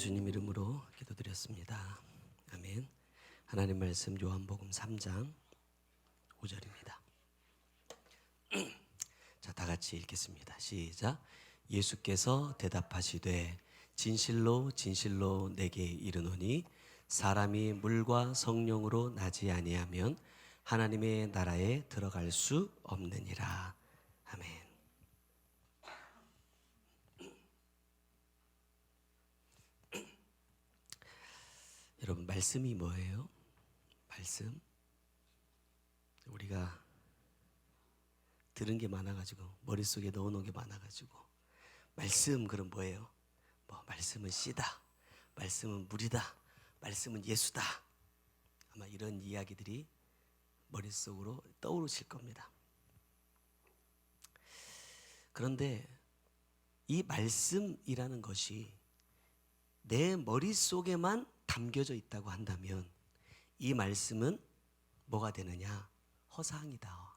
예수님 이름으로 기도드렸습니다. 아멘. 하나님 말씀 요한복음 3장 5절입니다. 자, 다 같이 읽겠습니다. 시작. 예수께서 대답하시되 진실로 진실로 내게 이르노니 사람이 물과 성령으로 나지 아니하면 하나님의 나라에 들어갈 수 없느니라. 아멘. 여러분, 말씀이 뭐예요? 말씀. 우리가 들은 게 많아가지고 머릿속에 넣어놓은 게 많아가지고 말씀 그럼 뭐예요? 말씀은 씨다, 말씀은 물이다, 말씀은 예수다. 아마 이런 이야기들이 머릿속으로 떠오르실 겁니다. 그런데 이 말씀이라는 것이 내 머릿속에만 담겨져 있다고 한다면 이 말씀은 뭐가 되느냐? 허상이다.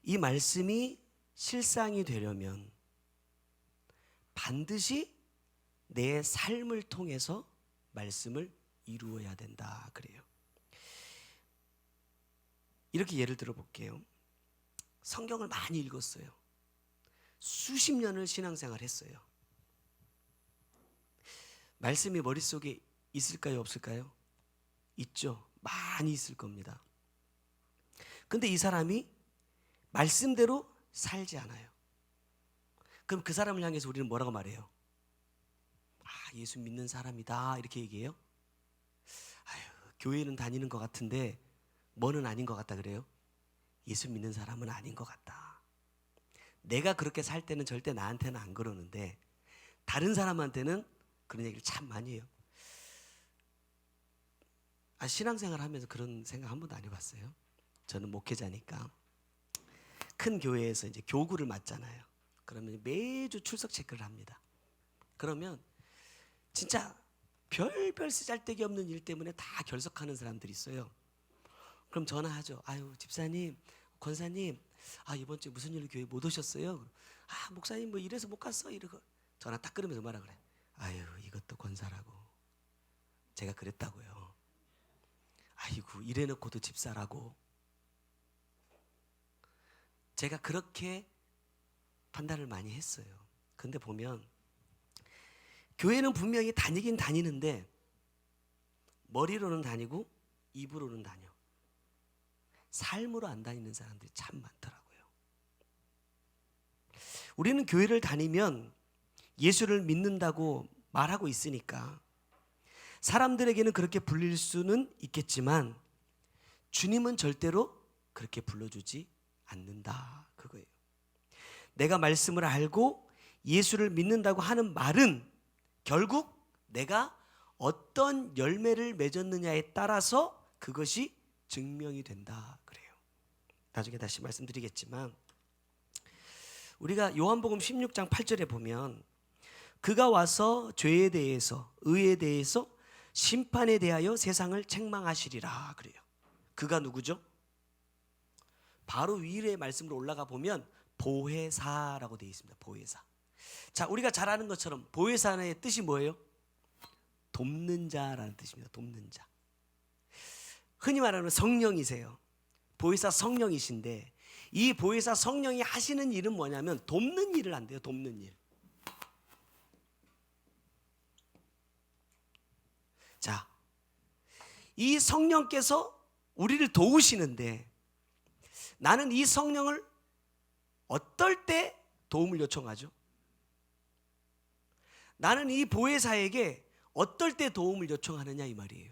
이 말씀이 실상이 되려면 반드시 내 삶을 통해서 말씀을 이루어야 된다 그래요. 이렇게 예를 들어 볼게요. 성경을 많이 읽었어요. 수십 년을 신앙생활 했어요. 말씀이 머릿속에 있을까요? 없을까요? 있죠. 많이 있을 겁니다. 근데 이 사람이 말씀대로 살지 않아요. 그럼 그 사람을 향해서 우리는 뭐라고 말해요? 예수 믿는 사람이다 이렇게 얘기해요? 교회는 다니는 것 같은데 뭐는 아닌 것 같다 그래요? 예수 믿는 사람은 아닌 것 같다. 내가 그렇게 살 때는 절대 나한테는 안 그러는데 다른 사람한테는 그런 얘기를 참 많이 해요. 신앙생활 하면서 그런 생각 한 번도 안 해봤어요? 저는 목회자니까 큰 교회에서 이제 교구를 맡잖아요. 그러면 매주 출석 체크를 합니다. 그러면 진짜 별별 쓰잘데기 없는 일 때문에 다 결석하는 사람들이 있어요. 그럼 전화하죠. 집사님, 권사님, 이번 주에 무슨 일로 교회 못 오셨어요? 목사님 이래서 못 갔어. 이러고 전화 딱 끊으면서 뭐라 그래? 이것도 권사라고. 제가 그랬다고요. 이래놓고도 집사라고. 제가 그렇게 판단을 많이 했어요. 근데 보면 교회는 분명히 다니긴 다니는데 머리로는 다니고 입으로는 다녀. 삶으로 안 다니는 사람들이 참 많더라고요. 우리는 교회를 다니면 예수를 믿는다고 말하고 있으니까 사람들에게는 그렇게 불릴 수는 있겠지만 주님은 절대로 그렇게 불러주지 않는다 그거예요. 내가 말씀을 알고 예수를 믿는다고 하는 말은 결국 내가 어떤 열매를 맺었느냐에 따라서 그것이 증명이 된다 그래요. 나중에 다시 말씀드리겠지만 우리가 요한복음 16장 8절에 보면 그가 와서 죄에 대해서 의에 대해서 심판에 대하여 세상을 책망하시리라 그래요. 그가 누구죠? 바로 위의 말씀으로 올라가 보면 보혜사라고 되어 있습니다. 보혜사. 자, 우리가 잘 아는 것처럼 보혜사의 뜻이 뭐예요? 돕는 자라는 뜻입니다. 돕는 자. 흔히 말하는 성령이세요. 보혜사 성령이신데 이 보혜사 성령이 하시는 일은 뭐냐면 돕는 일을 한대요. 돕는 일. 자, 이 성령께서 우리를 도우시는데 나는 이 성령을 어떨 때 도움을 요청하죠? 나는 이 보혜사에게 어떨 때 도움을 요청하느냐 이 말이에요.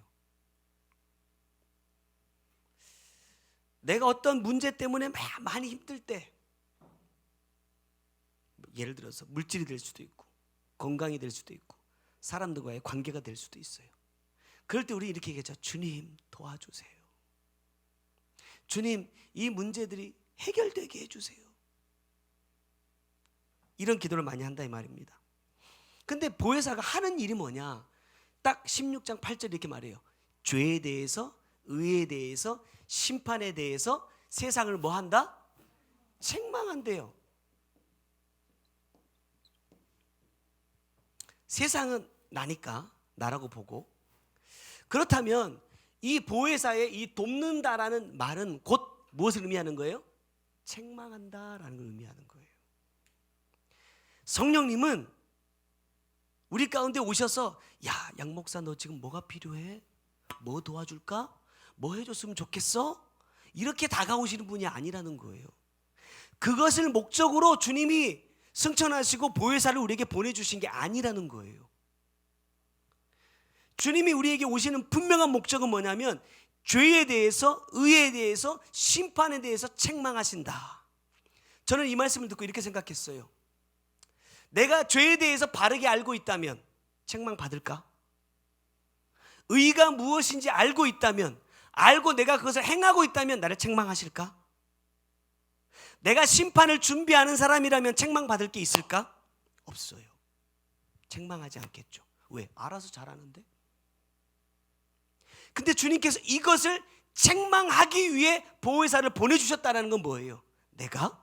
내가 어떤 문제 때문에 많이 힘들 때, 예를 들어서 물질이 될 수도 있고 건강이 될 수도 있고 사람들과의 관계가 될 수도 있어요. 그럴 때 우리 이렇게 얘기하죠. 주님 도와주세요. 주님 이 문제들이 해결되게 해주세요. 이런 기도를 많이 한다 이 말입니다. 근데 보혜사가 하는 일이 뭐냐? 딱 16장 8절 이렇게 말해요. 죄에 대해서 의에 대해서 심판에 대해서 세상을 뭐 한다? 책망한대요. 세상은 나니까, 나라고 보고. 그렇다면 이 보혜사의 이 돕는다라는 말은 곧 무엇을 의미하는 거예요? 책망한다라는 걸 의미하는 거예요. 성령님은 우리 가운데 오셔서 야, 양 목사 너 지금 뭐가 필요해? 뭐 도와줄까? 뭐 해줬으면 좋겠어? 이렇게 다가오시는 분이 아니라는 거예요. 그것을 목적으로 주님이 승천하시고 보혜사를 우리에게 보내주신 게 아니라는 거예요. 주님이 우리에게 오시는 분명한 목적은 뭐냐면 죄에 대해서, 의에 대해서, 심판에 대해서 책망하신다. 저는 이 말씀을 듣고 이렇게 생각했어요. 내가 죄에 대해서 바르게 알고 있다면 책망받을까? 의가 무엇인지 알고 있다면, 알고 내가 그것을 행하고 있다면 나를 책망하실까? 내가 심판을 준비하는 사람이라면 책망받을 게 있을까? 없어요. 책망하지 않겠죠. 왜? 알아서 잘하는데. 근데 주님께서 이것을 책망하기 위해 보혜사를 보내주셨다는 건 뭐예요? 내가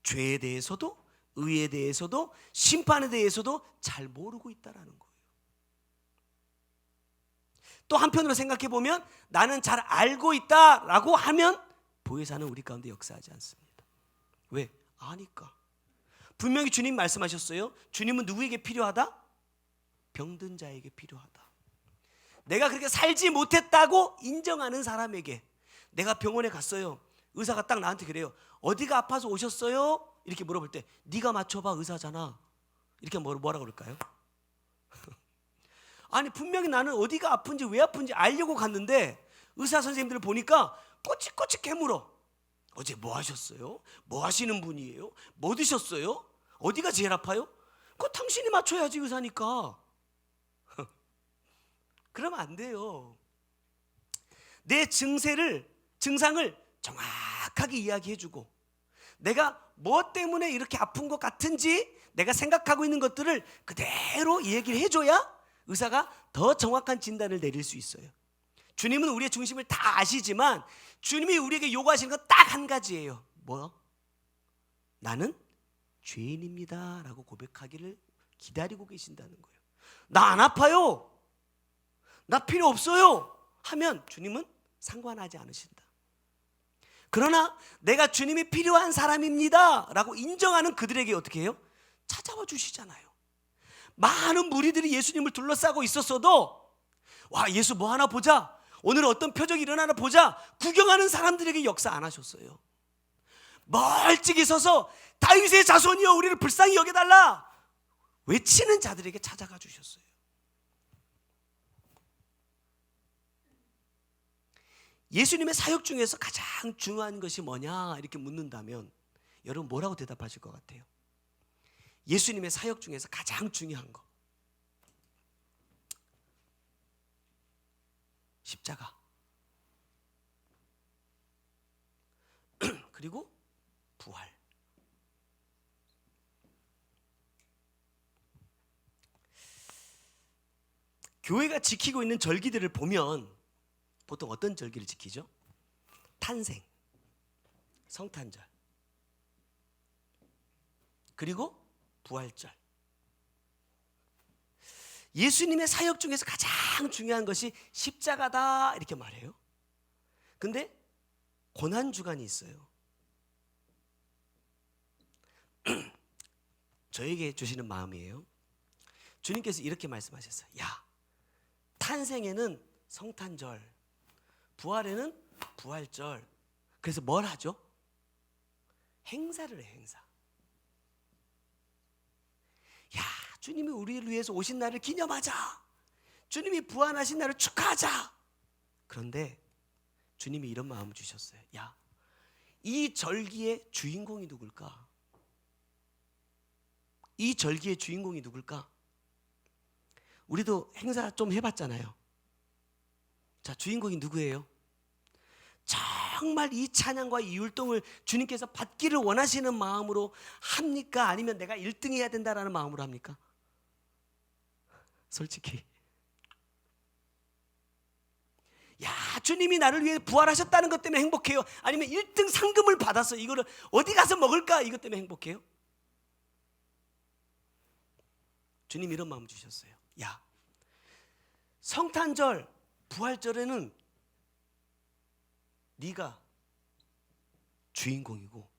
죄에 대해서도 의에 대해서도 심판에 대해서도 잘 모르고 있다는 거예요. 또 한편으로 생각해 보면 나는 잘 알고 있다라고 하면 보혜사는 우리 가운데 역사하지 않습니다. 왜? 아니까. 분명히 주님 말씀하셨어요. 주님은 누구에게 필요하다? 병든 자에게 필요하다. 내가 그렇게 살지 못했다고 인정하는 사람에게. 내가 병원에 갔어요. 의사가 딱 나한테 그래요. 어디가 아파서 오셨어요? 이렇게 물어볼 때 네가 맞춰봐, 의사잖아. 이렇게 뭐라 그럴까요? 아니 분명히 나는 어디가 아픈지 왜 아픈지 알려고 갔는데 의사 선생님들을 보니까 꼬치꼬치 캐물어. 어제 뭐 하셨어요? 뭐 하시는 분이에요? 뭐 드셨어요? 어디가 제일 아파요? 그거 당신이 맞춰야지, 의사니까. 그러면 안 돼요. 내 증상을 정확하게 이야기해주고, 내가 뭐 때문에 이렇게 아픈 것 같은지 내가 생각하고 있는 것들을 그대로 얘기를 해줘야 의사가 더 정확한 진단을 내릴 수 있어요. 주님은 우리의 중심을 다 아시지만 주님이 우리에게 요구하시는 건 딱 한 가지예요. 뭐? 나는 죄인입니다 라고 고백하기를 기다리고 계신다는 거예요. 나 안 아파요, 나 필요 없어요 하면 주님은 상관하지 않으신다. 그러나 내가 주님이 필요한 사람입니다 라고 인정하는 그들에게 어떻게 해요? 찾아와 주시잖아요. 많은 무리들이 예수님을 둘러싸고 있었어도 와, 예수 뭐 하나 보자, 오늘 어떤 표적이 일어나나 보자, 구경하는 사람들에게 역사 안 하셨어요. 멀찍이 서서 다윗의 자손이여 우리를 불쌍히 여겨달라 외치는 자들에게 찾아가 주셨어요. 예수님의 사역 중에서 가장 중요한 것이 뭐냐 이렇게 묻는다면 여러분 뭐라고 대답하실 것 같아요? 예수님의 사역 중에서 가장 중요한 거, 십자가 그리고 부활. 교회가 지키고 있는 절기들을 보면 보통 어떤 절기를 지키죠? 탄생, 성탄절, 그리고 부활절. 예수님의 사역 중에서 가장 중요한 것이 십자가다 이렇게 말해요. 근데 고난주간이 있어요. 저에게 주시는 마음이에요. 주님께서 이렇게 말씀하셨어요. 야, 탄생에는 성탄절, 부활에는 부활절. 그래서 뭘 하죠? 행사를 해, 행사. 야, 주님이 우리를 위해서 오신 날을 기념하자. 주님이 부활하신 날을 축하하자. 그런데 주님이 이런 마음을 주셨어요. 야, 이 절기의 주인공이 누굴까? 이 절기의 주인공이 누굴까? 우리도 행사 좀 해봤잖아요. 자, 주인공이 누구예요? 정말 이 찬양과 이 율동을 주님께서 받기를 원하시는 마음으로 합니까? 아니면 내가 1등 해야 된다라는 마음으로 합니까? 솔직히 야, 주님이 나를 위해 부활하셨다는 것 때문에 행복해요? 아니면 1등 상금을 받아서 이거를 어디 가서 먹을까? 이것 때문에 행복해요? 주님 이런 마음 주셨어요. 야, 성탄절, 부활절에는 네가 주인공이고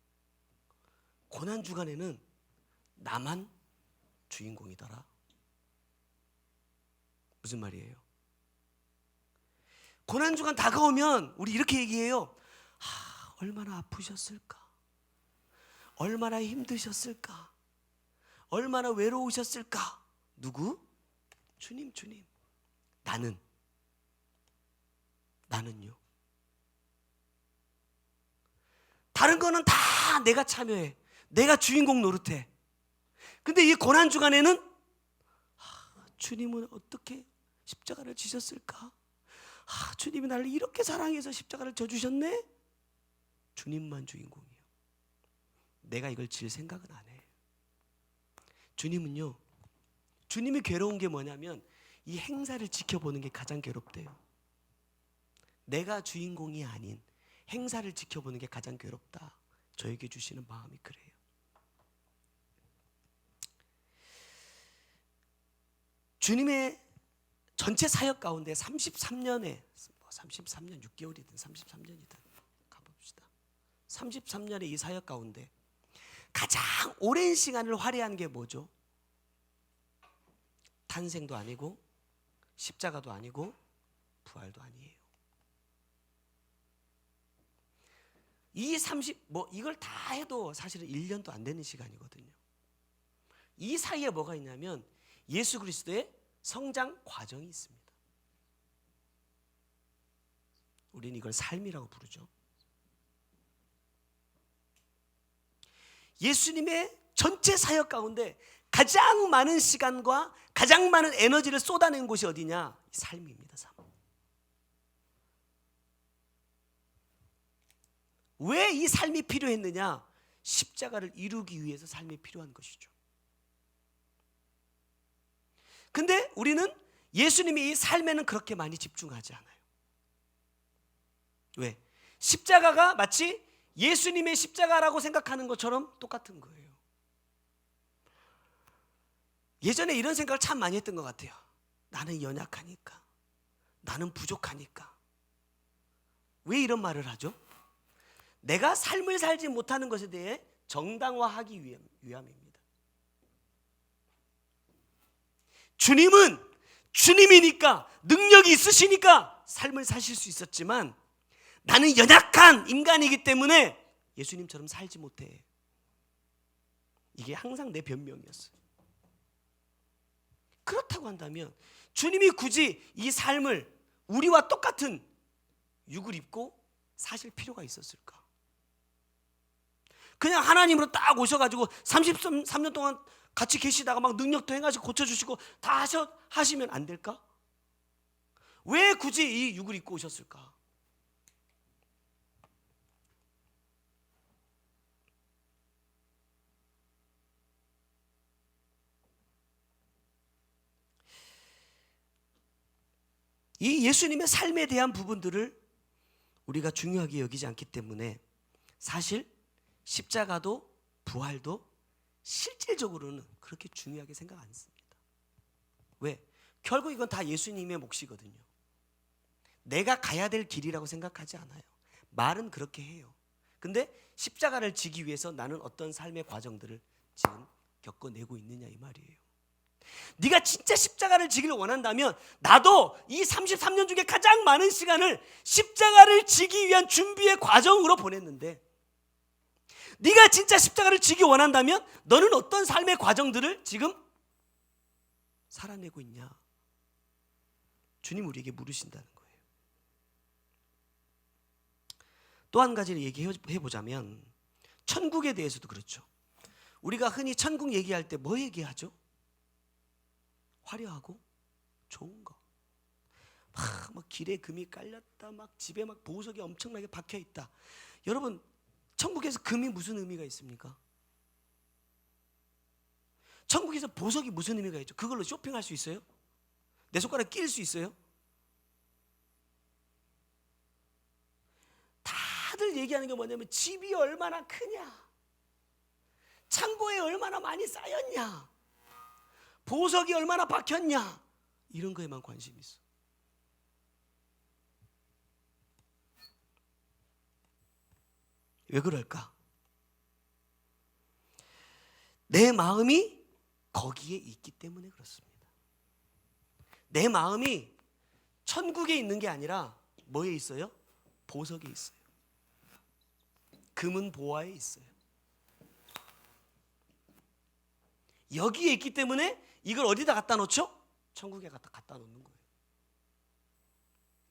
고난주간에는 나만 주인공이더라. 무슨 말이에요? 고난주간 다가오면 우리 이렇게 얘기해요. 얼마나 아프셨을까? 얼마나 힘드셨을까? 얼마나 외로우셨을까? 누구? 주님. 나는요. 다른 거는 다 내가 참여해. 내가 주인공 노릇해. 근데 이 고난주간에는 주님은 어떻게 십자가를 지셨을까? 주님이 나를 이렇게 사랑해서 십자가를 져주셨네? 주님만 주인공이에요. 내가 이걸 질 생각은 안 해. 주님은요, 주님이 괴로운 게 뭐냐면 이 행사를 지켜보는 게 가장 괴롭대요. 내가 주인공이 아닌 행사를 지켜보는 게 가장 괴롭다. 저에게 주시는 마음이 그래요. 주님의 전체 사역 가운데 33년에 33년 6개월이든 33년이든 가봅시다. 33년의 이 사역 가운데 가장 오랜 시간을 할애한 게 뭐죠? 탄생도 아니고 십자가도 아니고 부활도 아니에요. 이걸 다 해도 사실은 1년도 안 되는 시간이거든요. 이 사이에 뭐가 있냐면 예수 그리스도의 성장 과정이 있습니다. 우리는 이걸 삶이라고 부르죠. 예수님의 전체 사역 가운데 가장 많은 시간과 가장 많은 에너지를 쏟아낸 곳이 어디냐? 삶입니다. 삶. 왜 이 삶이 필요했느냐? 십자가를 이루기 위해서 삶이 필요한 것이죠. 근데 우리는 예수님이 이 삶에는 그렇게 많이 집중하지 않아요. 왜? 십자가가 마치 예수님의 십자가라고 생각하는 것처럼 똑같은 거예요. 예전에 이런 생각을 참 많이 했던 것 같아요. 나는 연약하니까, 나는 부족하니까. 왜 이런 말을 하죠? 내가 삶을 살지 못하는 것에 대해 정당화하기 위함입니다. 주님은 주님이니까, 능력이 있으시니까 삶을 사실 수 있었지만 나는 연약한 인간이기 때문에 예수님처럼 살지 못해. 이게 항상 내 변명이었어요. 그렇다고 한다면 주님이 굳이 이 삶을 우리와 똑같은 육을 입고 사실 필요가 있었을까? 그냥 하나님으로 딱 오셔가지고 33년 동안 같이 계시다가 막 능력도 행하시고 고쳐주시고 다 하시면 안 될까? 왜 굳이 이 육을 입고 오셨을까? 이 예수님의 삶에 대한 부분들을 우리가 중요하게 여기지 않기 때문에 사실 십자가도 부활도 실질적으로는 그렇게 중요하게 생각 안 씁니다. 왜? 결국 이건 다 예수님의 몫이거든요. 내가 가야 될 길이라고 생각하지 않아요. 말은 그렇게 해요. 근데 십자가를 지기 위해서 나는 어떤 삶의 과정들을 지금 겪어내고 있느냐 이 말이에요. 네가 진짜 십자가를 지기를 원한다면 나도 이 33년 중에 가장 많은 시간을 십자가를 지기 위한 준비의 과정으로 보냈는데, 네가 진짜 십자가를 지기 원한다면 너는 어떤 삶의 과정들을 지금 살아내고 있냐? 주님 우리에게 물으신다는 거예요. 또 한 가지를 얘기해 보자면 천국에 대해서도 그렇죠. 우리가 흔히 천국 얘기할 때 뭐 얘기하죠? 화려하고 좋은 거. 막 길에 금이 깔렸다, 막 집에 막 보석이 엄청나게 박혀 있다. 여러분, 천국에서 금이 무슨 의미가 있습니까? 천국에서 보석이 무슨 의미가 있죠? 그걸로 쇼핑할 수 있어요? 내 손가락 끼일 수 있어요? 다들 얘기하는 게 뭐냐면 집이 얼마나 크냐, 창고에 얼마나 많이 쌓였냐, 보석이 얼마나 박혔냐, 이런 거에만 관심이 있어. 왜 그럴까? 내 마음이 거기에 있기 때문에 그렇습니다. 내 마음이 천국에 있는 게 아니라 뭐에 있어요? 보석에 있어요. 금은 보화에 있어요. 여기에 있기 때문에 이걸 어디다 갖다 놓죠? 천국에 갖다 놓는 거예요.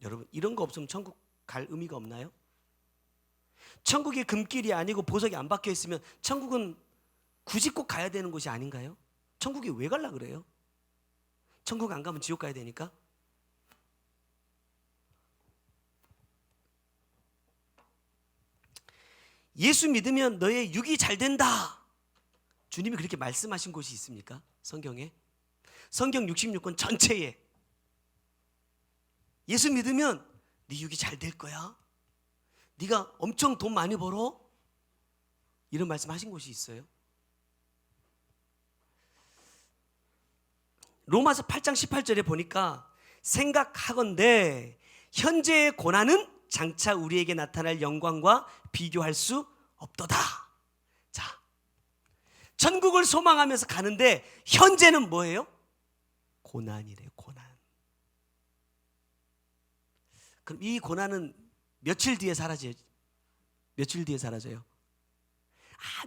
여러분, 이런 거 없으면 천국 갈 의미가 없나요? 천국이 금길이 아니고 보석이 안 박혀 있으면 천국은 굳이 꼭 가야 되는 곳이 아닌가요? 천국에 왜 가려고 그래요? 천국 안 가면 지옥 가야 되니까? 예수 믿으면 너의 육이 잘 된다, 주님이 그렇게 말씀하신 곳이 있습니까? 성경에? 성경 66권 전체에 예수 믿으면 네 육이 잘 될 거야, 네가 엄청 돈 많이 벌어, 이런 말씀하신 곳이 있어요. 로마서 8장 18절에 보니까 생각하건대 현재의 고난은 장차 우리에게 나타날 영광과 비교할 수 없도다. 자, 천국을 소망하면서 가는데 현재는 뭐예요? 고난이래요. 고난. 그럼 이 고난은 며칠 뒤에 사라져요? 며칠 뒤에 사라져요?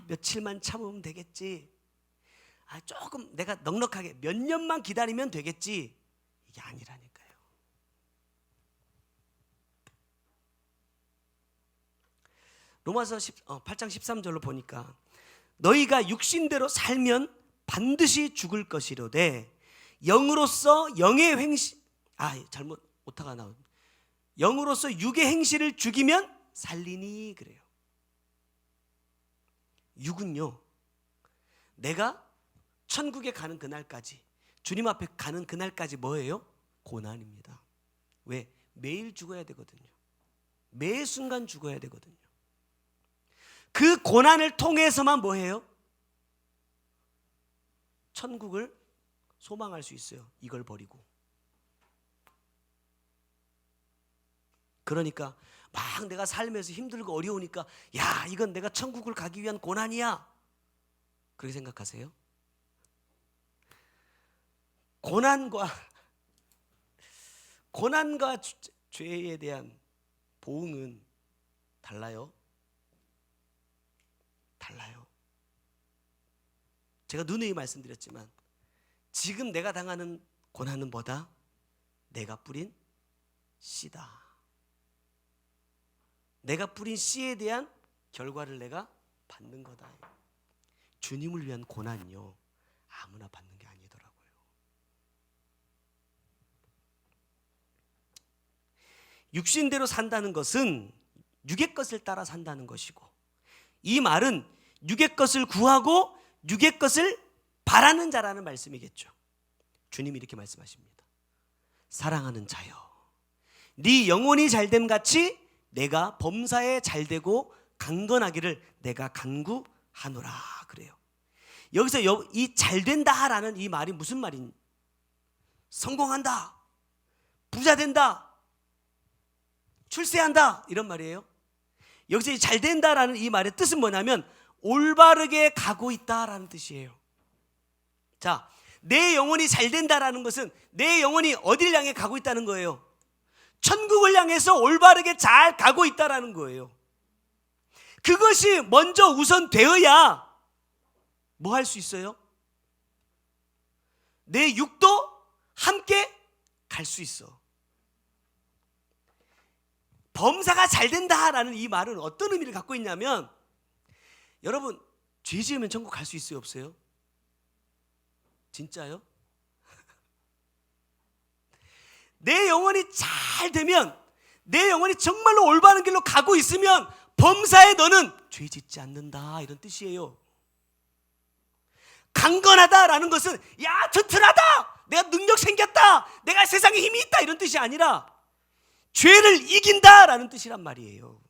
며칠만 참으면 되겠지, 조금 내가 넉넉하게 몇 년만 기다리면 되겠지, 이게 아니라니까요. 로마서 8장 13절로 보니까 너희가 육신대로 살면 반드시 죽을 것이로되 영으로서 영의 행실, 잘못 오타가 나온, 영으로서 육의 행실을 죽이면 살리니, 그래요. 육은요, 내가 천국에 가는 그날까지, 주님 앞에 가는 그날까지 뭐예요? 고난입니다. 왜? 매일 죽어야 되거든요. 매 순간 죽어야 되거든요. 그 고난을 통해서만 뭐예요? 천국을 소망할 수 있어요. 이걸 버리고. 그러니까 막 내가 살면서 힘들고 어려우니까 야, 이건 내가 천국을 가기 위한 고난이야, 그렇게 생각하세요? 고난과 죄에 대한 보응은 달라요. 달라요. 제가 누누이 말씀드렸지만 지금 내가 당하는 고난은 뭐다? 내가 뿌린 씨다. 내가 뿌린 씨에 대한 결과를 내가 받는 거다. 주님을 위한 고난이요, 아무나 받는 게 아니더라고요. 육신대로 산다는 것은 육의 것을 따라 산다는 것이고, 이 말은 육의 것을 구하고 육의 것을 바라는 자라는 말씀이겠죠. 주님이 이렇게 말씀하십니다. 사랑하는 자여, 네 영혼이 잘됨 같이 내가 범사에 잘되고 강건하기를 내가 간구하노라, 그래요. 여기서 이 잘된다라는 이 말이 무슨 말인? 성공한다, 부자된다, 출세한다, 이런 말이에요. 여기서 이 잘된다라는 이 말의 뜻은 뭐냐면 올바르게 가고 있다라는 뜻이에요. 자, 내 영혼이 잘된다라는 것은 내 영혼이 어디를 향해 가고 있다는 거예요? 천국을 향해서 올바르게 잘 가고 있다라는 거예요. 그것이 먼저 우선 되어야 뭐 할 수 있어요? 내 육도 함께 갈 수 있어. 범사가 잘 된다라는 이 말은 어떤 의미를 갖고 있냐면, 여러분, 죄 지으면 천국 갈 수 있어요, 없어요? 진짜요? 내 영혼이 잘 되면, 내 영혼이 정말로 올바른 길로 가고 있으면 범사에 너는 죄 짓지 않는다, 이런 뜻이에요. 강건하다라는 것은 야, 튼튼하다, 내가 능력 생겼다, 내가 세상에 힘이 있다, 이런 뜻이 아니라 죄를 이긴다라는 뜻이란 말이에요.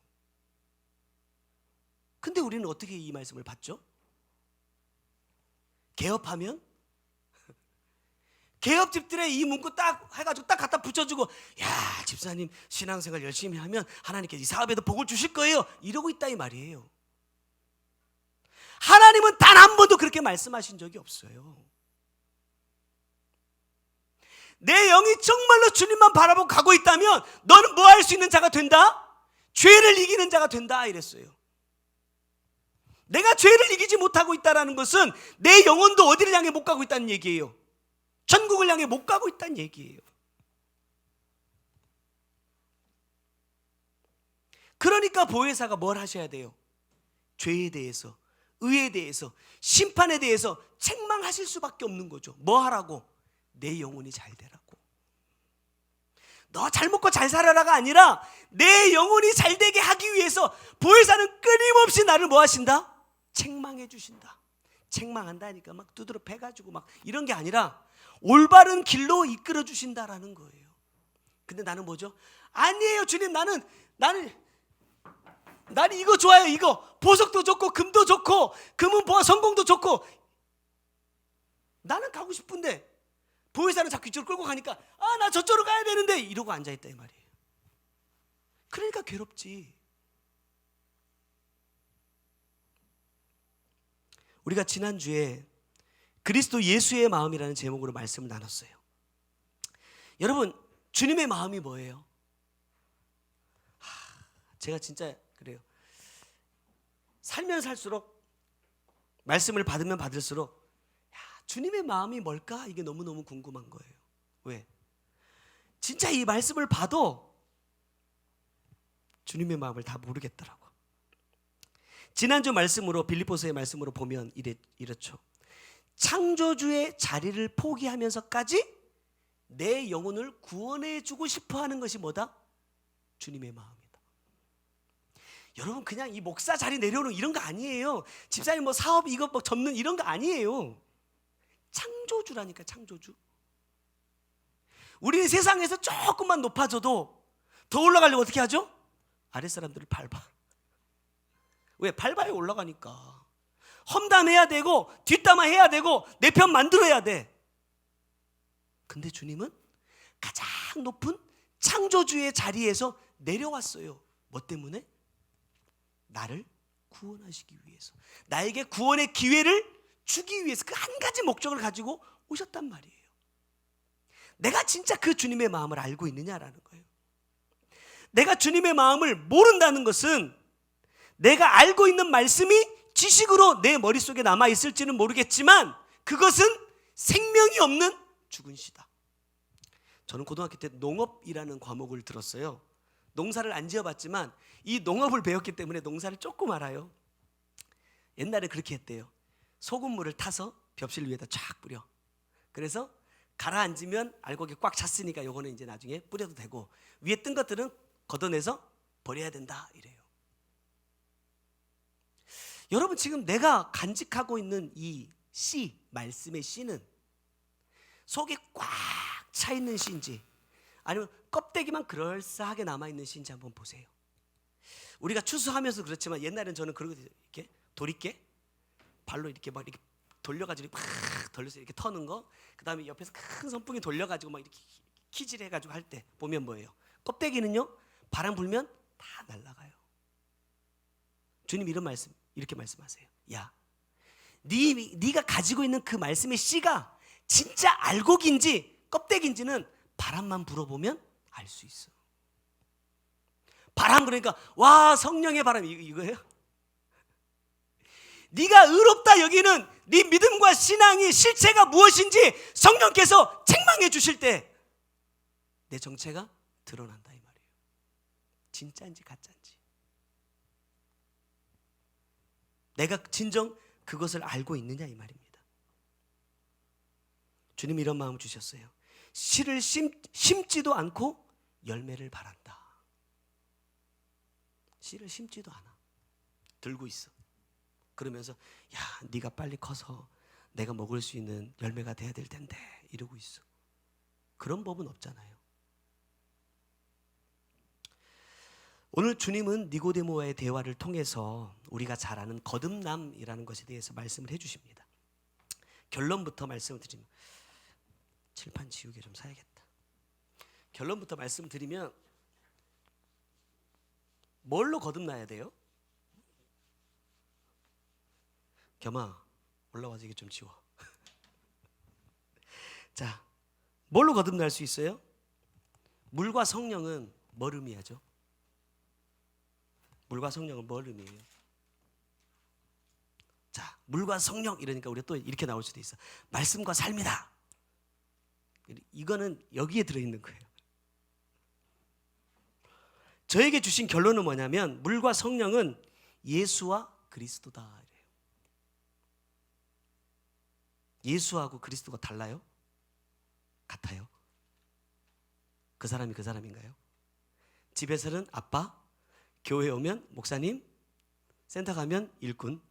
근데 우리는 어떻게 이 말씀을 받죠? 개업하면 개업집들의 이 문구 딱 해가지고 딱 갖다 붙여주고, 야, 집사님 신앙생활 열심히 하면 하나님께서 이 사업에도 복을 주실 거예요, 이러고 있다 이 말이에요. 하나님은 단 한 번도 그렇게 말씀하신 적이 없어요. 내 영이 정말로 주님만 바라보고 가고 있다면 너는 뭐 할 수 있는 자가 된다? 죄를 이기는 자가 된다 이랬어요. 내가 죄를 이기지 못하고 있다는 것은 내 영혼도 어디를 향해 못 가고 있다는 얘기예요. 천국을 향해 못 가고 있다는 얘기예요. 그러니까 보혜사가 뭘 하셔야 돼요? 죄에 대해서, 의에 대해서, 심판에 대해서 책망하실 수밖에 없는 거죠. 뭐 하라고? 내 영혼이 잘 되라고. 너 잘 먹고 잘 살아라가 아니라 내 영혼이 잘 되게 하기 위해서 보혜사는 끊임없이 나를 뭐 하신다? 책망해 주신다. 책망한다니까 막 두드러 패가지고 막 이런 게 아니라 올바른 길로 이끌어 주신다라는 거예요. 근데 나는 뭐죠? 아니에요 주님, 나는 이거 좋아요. 이거 보석도 좋고 금도 좋고 금은 보아 성공도 좋고 나는 가고 싶은데 보혜사는 자꾸 이쪽으로 끌고 가니까 나 저쪽으로 가야 되는데 이러고 앉아있다 이 말이에요. 그러니까 괴롭지. 우리가 지난주에 그리스도 예수의 마음이라는 제목으로 말씀을 나눴어요. 여러분, 주님의 마음이 뭐예요? 제가 진짜 그래요. 살면 살수록, 말씀을 받으면 받을수록 주님의 마음이 뭘까? 이게 너무너무 궁금한 거예요. 왜? 진짜 이 말씀을 봐도 주님의 마음을 다 모르겠더라고. 지난주 말씀으로, 빌립보서의 말씀으로 보면 이렇죠. 창조주의 자리를 포기하면서까지 내 영혼을 구원해주고 싶어하는 것이 뭐다? 주님의 마음이다. 여러분, 그냥 이 목사 자리 내려오는 이런 거 아니에요. 집사님 뭐 사업 이것 뭐 접는 이런 거 아니에요. 창조주라니까, 창조주. 우리는 세상에서 조금만 높아져도 더 올라가려고 어떻게 하죠? 아랫사람들을 밟아. 왜? 밟아야 올라가니까. 험담해야 되고 뒷담화해야 되고 내 편 만들어야 돼. 근데 주님은 가장 높은 창조주의 자리에서 내려왔어요. 뭐 때문에? 나를 구원하시기 위해서, 나에게 구원의 기회를 주기 위해서 그 한 가지 목적을 가지고 오셨단 말이에요. 내가 진짜 그 주님의 마음을 알고 있느냐라는 거예요. 내가 주님의 마음을 모른다는 것은 내가 알고 있는 말씀이 지식으로 내 머릿속에 남아있을지는 모르겠지만 그것은 생명이 없는 죽은 시다. 저는 고등학교 때 농업이라는 과목을 들었어요. 농사를 안 지어봤지만 이 농업을 배웠기 때문에 농사를 조금 알아요. 옛날에 그렇게 했대요. 소금물을 타서 벽실 위에다 쫙 뿌려. 그래서 가라앉으면 알곡이 꽉 찼으니까 요거는 이제 나중에 뿌려도 되고 위에 뜬 것들은 걷어내서 버려야 된다 이래요. 여러분, 지금 내가 간직하고 있는 이 씨, 말씀의 씨는 속에 꽉 차 있는 씨인지 아니면 껍데기만 그럴싸하게 남아있는 씨인지 한번 보세요. 우리가 추수하면서 그렇지만 옛날에는 저는 그런 거 이렇게 도리깨 발로 이렇게 막 이렇게 돌려가지고 막 돌려서 이렇게 터는 거, 그 다음에 옆에서 큰 선풍기 돌려가지고 막 이렇게 키질 해가지고 할 때 보면 뭐예요? 껍데기는요 바람 불면 다 날아가요. 주님 이렇게 말씀하세요. 야, 네가 가지고 있는 그 말씀의 씨가 진짜 알곡인지 껍데기인지는 바람만 불어보면 알 수 있어. 바람 그러니까 와 성령의 바람 이거예요? 네가 의롭다 여기는 네 믿음과 신앙이 실체가 무엇인지 성령께서 책망해 주실 때 내 정체가 드러난다 이 말이에요. 진짜인지 가짜인지. 내가 진정 그것을 알고 있느냐 이 말입니다. 주님이 이런 마음을 주셨어요. 씨를 심지도 않고 열매를 바란다. 씨를 심지도 않아. 들고 있어. 그러면서 야, 네가 빨리 커서 내가 먹을 수 있는 열매가 돼야 될 텐데 이러고 있어. 그런 법은 없잖아요. 오늘 주님은 니고데모와의 대화를 통해서 우리가 잘 아는 거듭남이라는 것에 대해서 말씀을 해주십니다. 결론부터 말씀을 드리면 칠판 지우개 좀 사야겠다. 결론부터 말씀드리면 뭘로 거듭나야 돼요? 겸아 올라와서 이게 좀 지워. 자, 뭘로 거듭날 수 있어요? 물과 성령은 뭘 의미하죠? 물과 성령은 뭘 의미해요? 자, 물과 성령 이러니까 우리가 또 이렇게 나올 수도 있어. 말씀과 삶이다. 이거는 여기에 들어있는 거예요. 저에게 주신 결론은 뭐냐면 물과 성령은 예수와 그리스도다 이래요. 예수하고 그리스도가 달라요? 같아요? 그 사람이 그 사람인가요? 집에서는 아빠, 교회 오면 목사님, 센터 가면 일꾼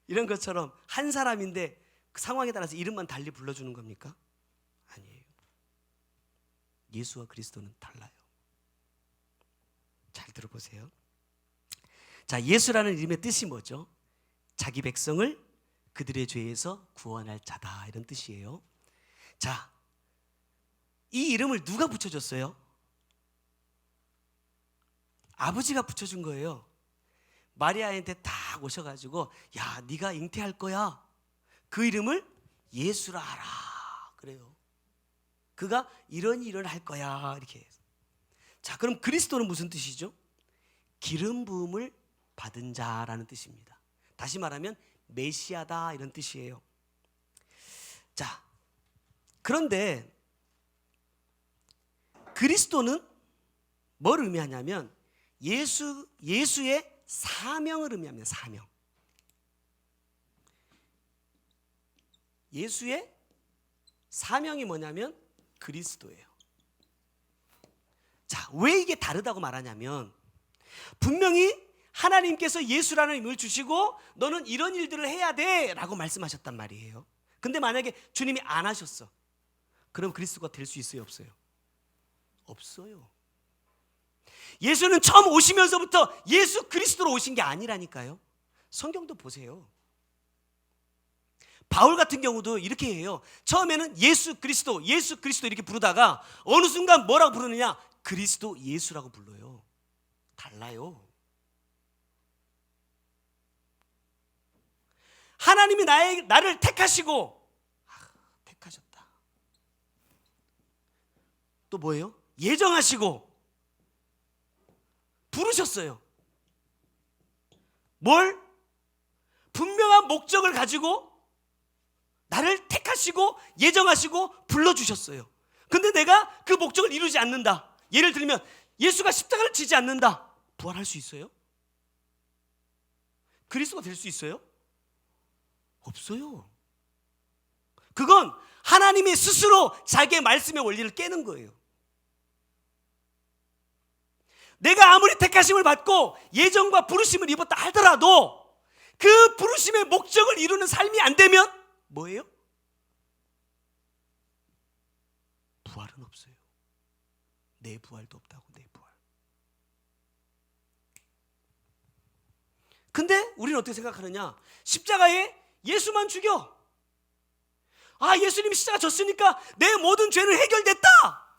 이런 것처럼 한 사람인데 그 상황에 따라서 이름만 달리 불러주는 겁니까? 아니에요. 예수와 그리스도는 달라요. 잘 들어보세요. 자, 예수라는 이름의 뜻이 뭐죠? 자기 백성을 그들의 죄에서 구원할 자다 이런 뜻이에요. 자, 이 이름을 누가 붙여줬어요? 아버지가 붙여준 거예요. 마리아한테 딱 오셔가지고 야 네가 잉태할 거야. 그 이름을 예수라 하라 그래요. 그가 이런 일을 할 거야 이렇게 해서. 자, 그럼 그리스도는 무슨 뜻이죠? 기름 부음을 받은 자라는 뜻입니다. 다시 말하면 메시아다 이런 뜻이에요. 자, 그런데 그리스도는 뭘 의미하냐면 예수의 사명을 의미합니다. 사명. 예수의 사명이 뭐냐면 그리스도예요. 자, 왜 이게 다르다고 말하냐면 분명히 하나님께서 예수라는 이름을 주시고 너는 이런 일들을 해야 돼 라고 말씀하셨단 말이에요. 근데 만약에 주님이 안 하셨어. 그럼 그리스도가 될 수 있어요? 없어요? 없어요. 예수는 처음 오시면서부터 예수 그리스도로 오신 게 아니라니까요. 성경도 보세요. 바울 같은 경우도 이렇게 해요. 처음에는 예수 그리스도 이렇게 부르다가 어느 순간 뭐라고 부르느냐? 그리스도 예수라고 불러요. 달라요. 하나님이 나를 택하시고 택하셨다. 또 뭐예요? 예정하시고 부르셨어요. 뭘? 분명한 목적을 가지고 나를 택하시고 예정하시고 불러주셨어요. 근데 내가 그 목적을 이루지 않는다. 예를 들면 예수가 십자가를 지지 않는다. 부활할 수 있어요? 그리스도가 될 수 있어요? 없어요. 그건 하나님이 스스로 자기의 말씀의 원리를 깨는 거예요. 내가 아무리 택하심을 받고 예정과 부르심을 입었다 하더라도 그 부르심의 목적을 이루는 삶이 안 되면 뭐예요? 부활은 없어요. 내 부활도 없다고. 내 부활. 근데 우리는 어떻게 생각하느냐? 십자가에 예수만 죽여. 아, 예수님이 십자가 졌으니까 내 모든 죄는 해결됐다.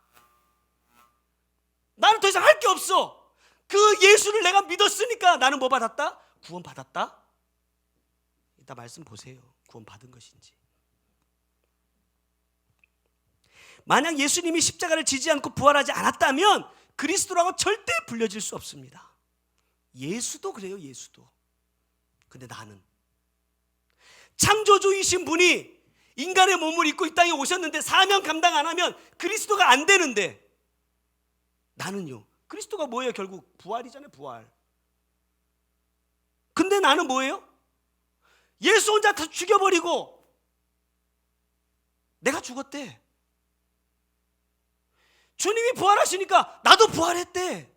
나는 더 이상 할 게 없어. 그 예수를 내가 믿었으니까 나는 뭐 받았다? 구원 받았다. 이따 말씀 보세요. 구원 받은 것인지. 만약 예수님이 십자가를 지지 않고 부활하지 않았다면 그리스도라고 절대 불려질 수 없습니다. 예수도 그래요. 예수도. 근데 나는 창조주이신 분이 인간의 몸을 입고 이 땅에 오셨는데 사명 감당 안 하면 그리스도가 안 되는데 나는요. 그리스도가 뭐예요? 결국 부활이잖아요. 부활. 근데 나는 뭐예요? 예수 혼자 다 죽여버리고 내가 죽었대. 주님이 부활하시니까 나도 부활했대.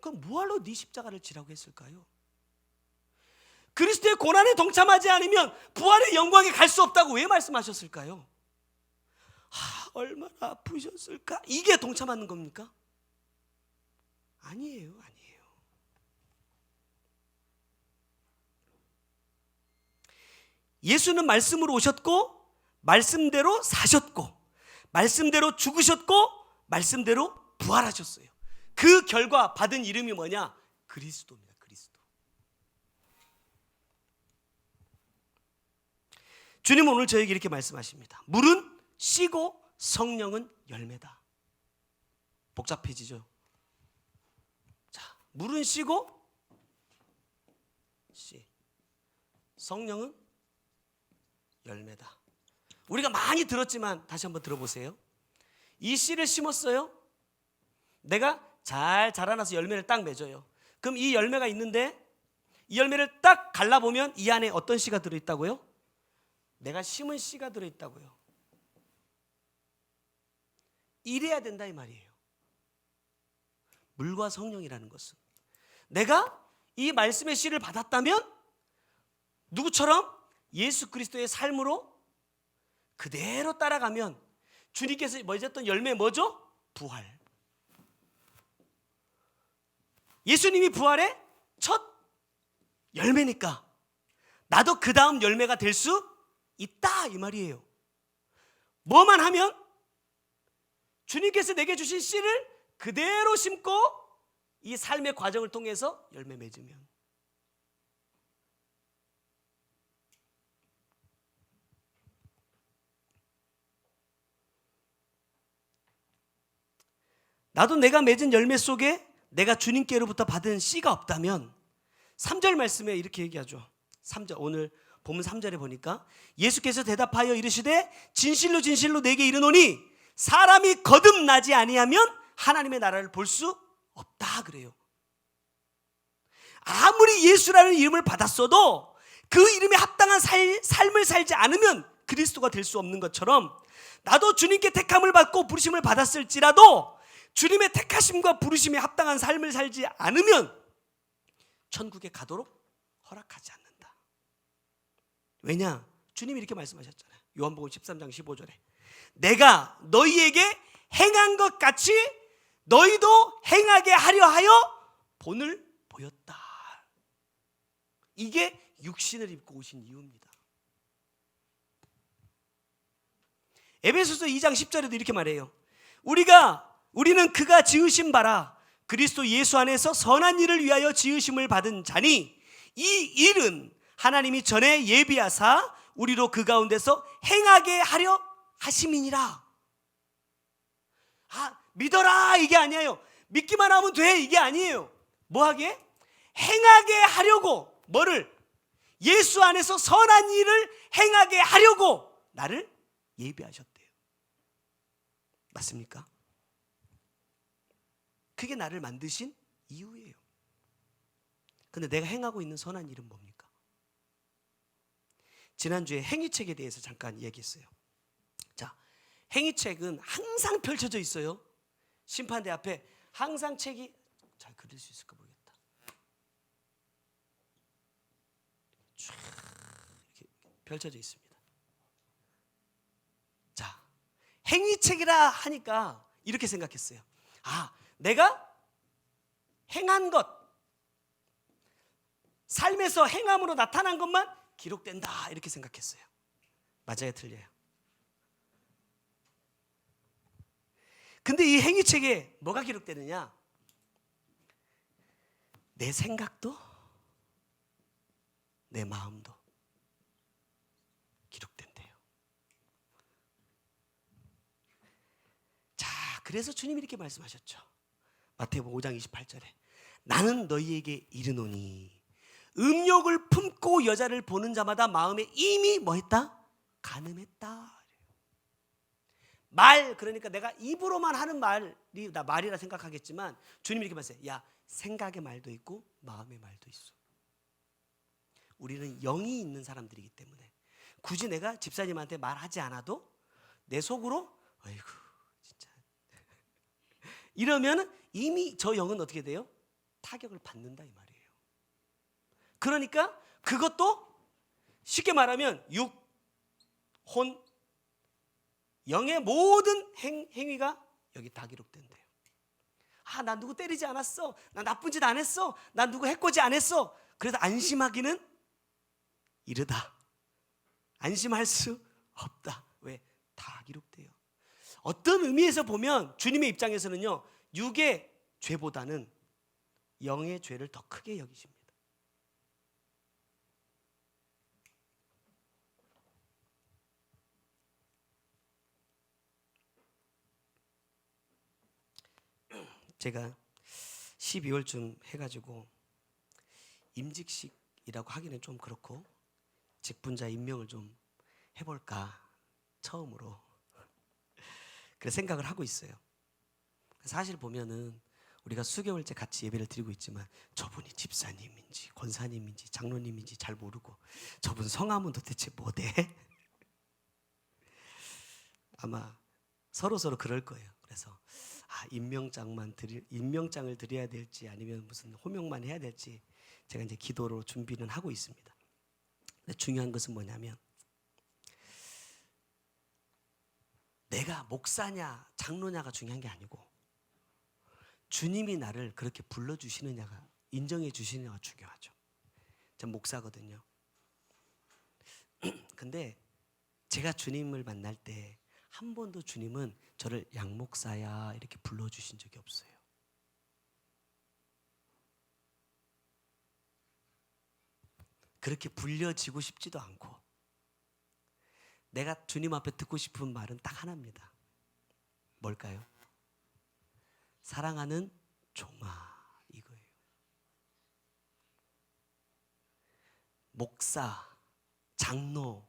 그럼 뭐하러 네 십자가를 지라고 했을까요? 그리스도의 고난에 동참하지 않으면 부활의 영광에 갈 수 없다고 왜 말씀하셨을까요? 얼마나 아프셨을까? 이게 동참하는 겁니까? 아니에요. 아니에요. 예수는 말씀으로 오셨고 말씀대로 사셨고 말씀대로 죽으셨고 말씀대로 부활하셨어요. 그 결과 받은 이름이 뭐냐? 그리스도입니다. 그리스도. 주님은 오늘 저에게 이렇게 말씀하십니다. 물은 씨고 성령은 열매다. 복잡해지죠. 자, 물은 씨고 씨, 성령은 열매다. 우리가 많이 들었지만 다시 한번 들어보세요. 이 씨를 심었어요. 내가 잘 자라나서 열매를 딱 맺어요. 그럼 이 열매가 있는데 이 열매를 딱 갈라보면 이 안에 어떤 씨가 들어있다고요? 내가 심은 씨가 들어있다고요. 이래야 된다 이 말이에요. 물과 성령이라는 것은 내가 이 말씀의 씨를 받았다면 누구처럼? 예수 그리스도의 삶으로 그대로 따라가면 주님께서 맺었던 열매 뭐죠? 부활. 예수님이 부활의 첫 열매니까 나도 그 다음 열매가 될 수 있다 이 말이에요. 뭐만 하면 주님께서 내게 주신 씨를 그대로 심고 이 삶의 과정을 통해서 열매 맺으면. 나도 내가 맺은 열매 속에 내가 주님께로부터 받은 씨가 없다면 3절 말씀에 이렇게 얘기하죠. 3절, 오늘 본문 3절에 보니까 예수께서 대답하여 이르시되 진실로 진실로 내게 이르노니 사람이 거듭나지 아니하면 하나님의 나라를 볼 수 없다 그래요. 아무리 예수라는 이름을 받았어도 그 이름에 합당한 삶을 살지 않으면 그리스도가 될 수 없는 것처럼 나도 주님께 택함을 받고 부르심을 받았을지라도 주님의 택하심과 부르심에 합당한 삶을 살지 않으면 천국에 가도록 허락하지 않는다. 왜냐? 주님이 이렇게 말씀하셨잖아요. 요한복음 13장 15절에 내가 너희에게 행한 것 같이 너희도 행하게 하려 하여 본을 보였다. 이게 육신을 입고 오신 이유입니다. 에베소서 2장 10절에도 이렇게 말해요. 우리는 그가 지으신 바라 그리스도 예수 안에서 선한 일을 위하여 지으심을 받은 자니 이 일은 하나님이 전에 예비하사 우리로 그 가운데서 행하게 하려 하심이니라. 믿어라 이게 아니에요. 믿기만 하면 돼 이게 아니에요. 뭐하게? 행하게 하려고. 뭐를? 예수 안에서 선한 일을 행하게 하려고 나를 예비하셨대요. 맞습니까? 그게 나를 만드신 이유예요. 근데 내가 행하고 있는 선한 일은 뭡니까? 지난주에 행위책에 대해서 잠깐 얘기했어요. 자, 행위책은 항상 펼쳐져 있어요. 심판대 앞에 항상 책이 잘 그릴 수 있을까 모르겠다. 쫙 이렇게 펼쳐져 있습니다. 자, 행위책이라 하니까 이렇게 생각했어요. 내가 행한 것, 삶에서 행함으로 나타난 것만 기록된다 이렇게 생각했어요. 맞아요, 틀려요? 근데 이 행위책에 뭐가 기록되느냐? 내 생각도 내 마음도 기록된대요. 자, 그래서 주님이 이렇게 말씀하셨죠. 마태복음 5장 28절에 나는 너희에게 이르노니 음욕을 품고 여자를 보는 자마다 마음에 이미 뭐했다? 간음했다. 그러니까 내가 입으로만 하는 말이 나 말이라 생각하겠지만 주님이 이렇게 말씀해요. 야, 생각의 말도 있고 마음의 말도 있어. 우리는 영이 있는 사람들이기 때문에 굳이 내가 집사님한테 말하지 않아도 내 속으로 아이고 진짜 이러면 이미 저 영은 어떻게 돼요? 타격을 받는다 이 말이에요. 그러니까 그것도 쉽게 말하면 육, 혼, 영의 모든 행위가 여기 다 기록된대요. 나 누구 때리지 않았어. 나 나쁜 짓 안 했어. 나 누구 해코지 안 했어. 그래서 안심하기는 이르다. 안심할 수 없다. 왜? 다 기록돼요. 어떤 의미에서 보면 주님의 입장에서는요, 육의 죄보다는 영의 죄를 더 크게 여기십니다. 제가 12월쯤 해가지고 임직식이라고 하기는 좀 그렇고 직분자 임명을 좀 해볼까 처음으로 그래 생각을 하고 있어요. 사실 보면은 우리가 수개월째 같이 예배를 드리고 있지만 저분이 집사님인지 권사님인지 장로님인지 잘 모르고 저분 성함은 도대체 뭐대? 아마 서로 그럴 거예요. 그래서 임명장을 드려야 될지 아니면 무슨 호명만 해야 될지 제가 이제 기도로 준비는 하고 있습니다. 근데 중요한 것은 뭐냐면 내가 목사냐 장로냐가 중요한 게 아니고 주님이 나를 그렇게 불러주시느냐가 인정해 주시느냐가 중요하죠. 전 목사거든요. 근데 제가 주님을 만날 때 한 번도 주님은 저를 양목사야 이렇게 불러주신 적이 없어요. 그렇게 불려지고 싶지도 않고 내가 주님 앞에 듣고 싶은 말은 딱 하나입니다. 뭘까요? 사랑하는 종아, 이거예요. 목사, 장로,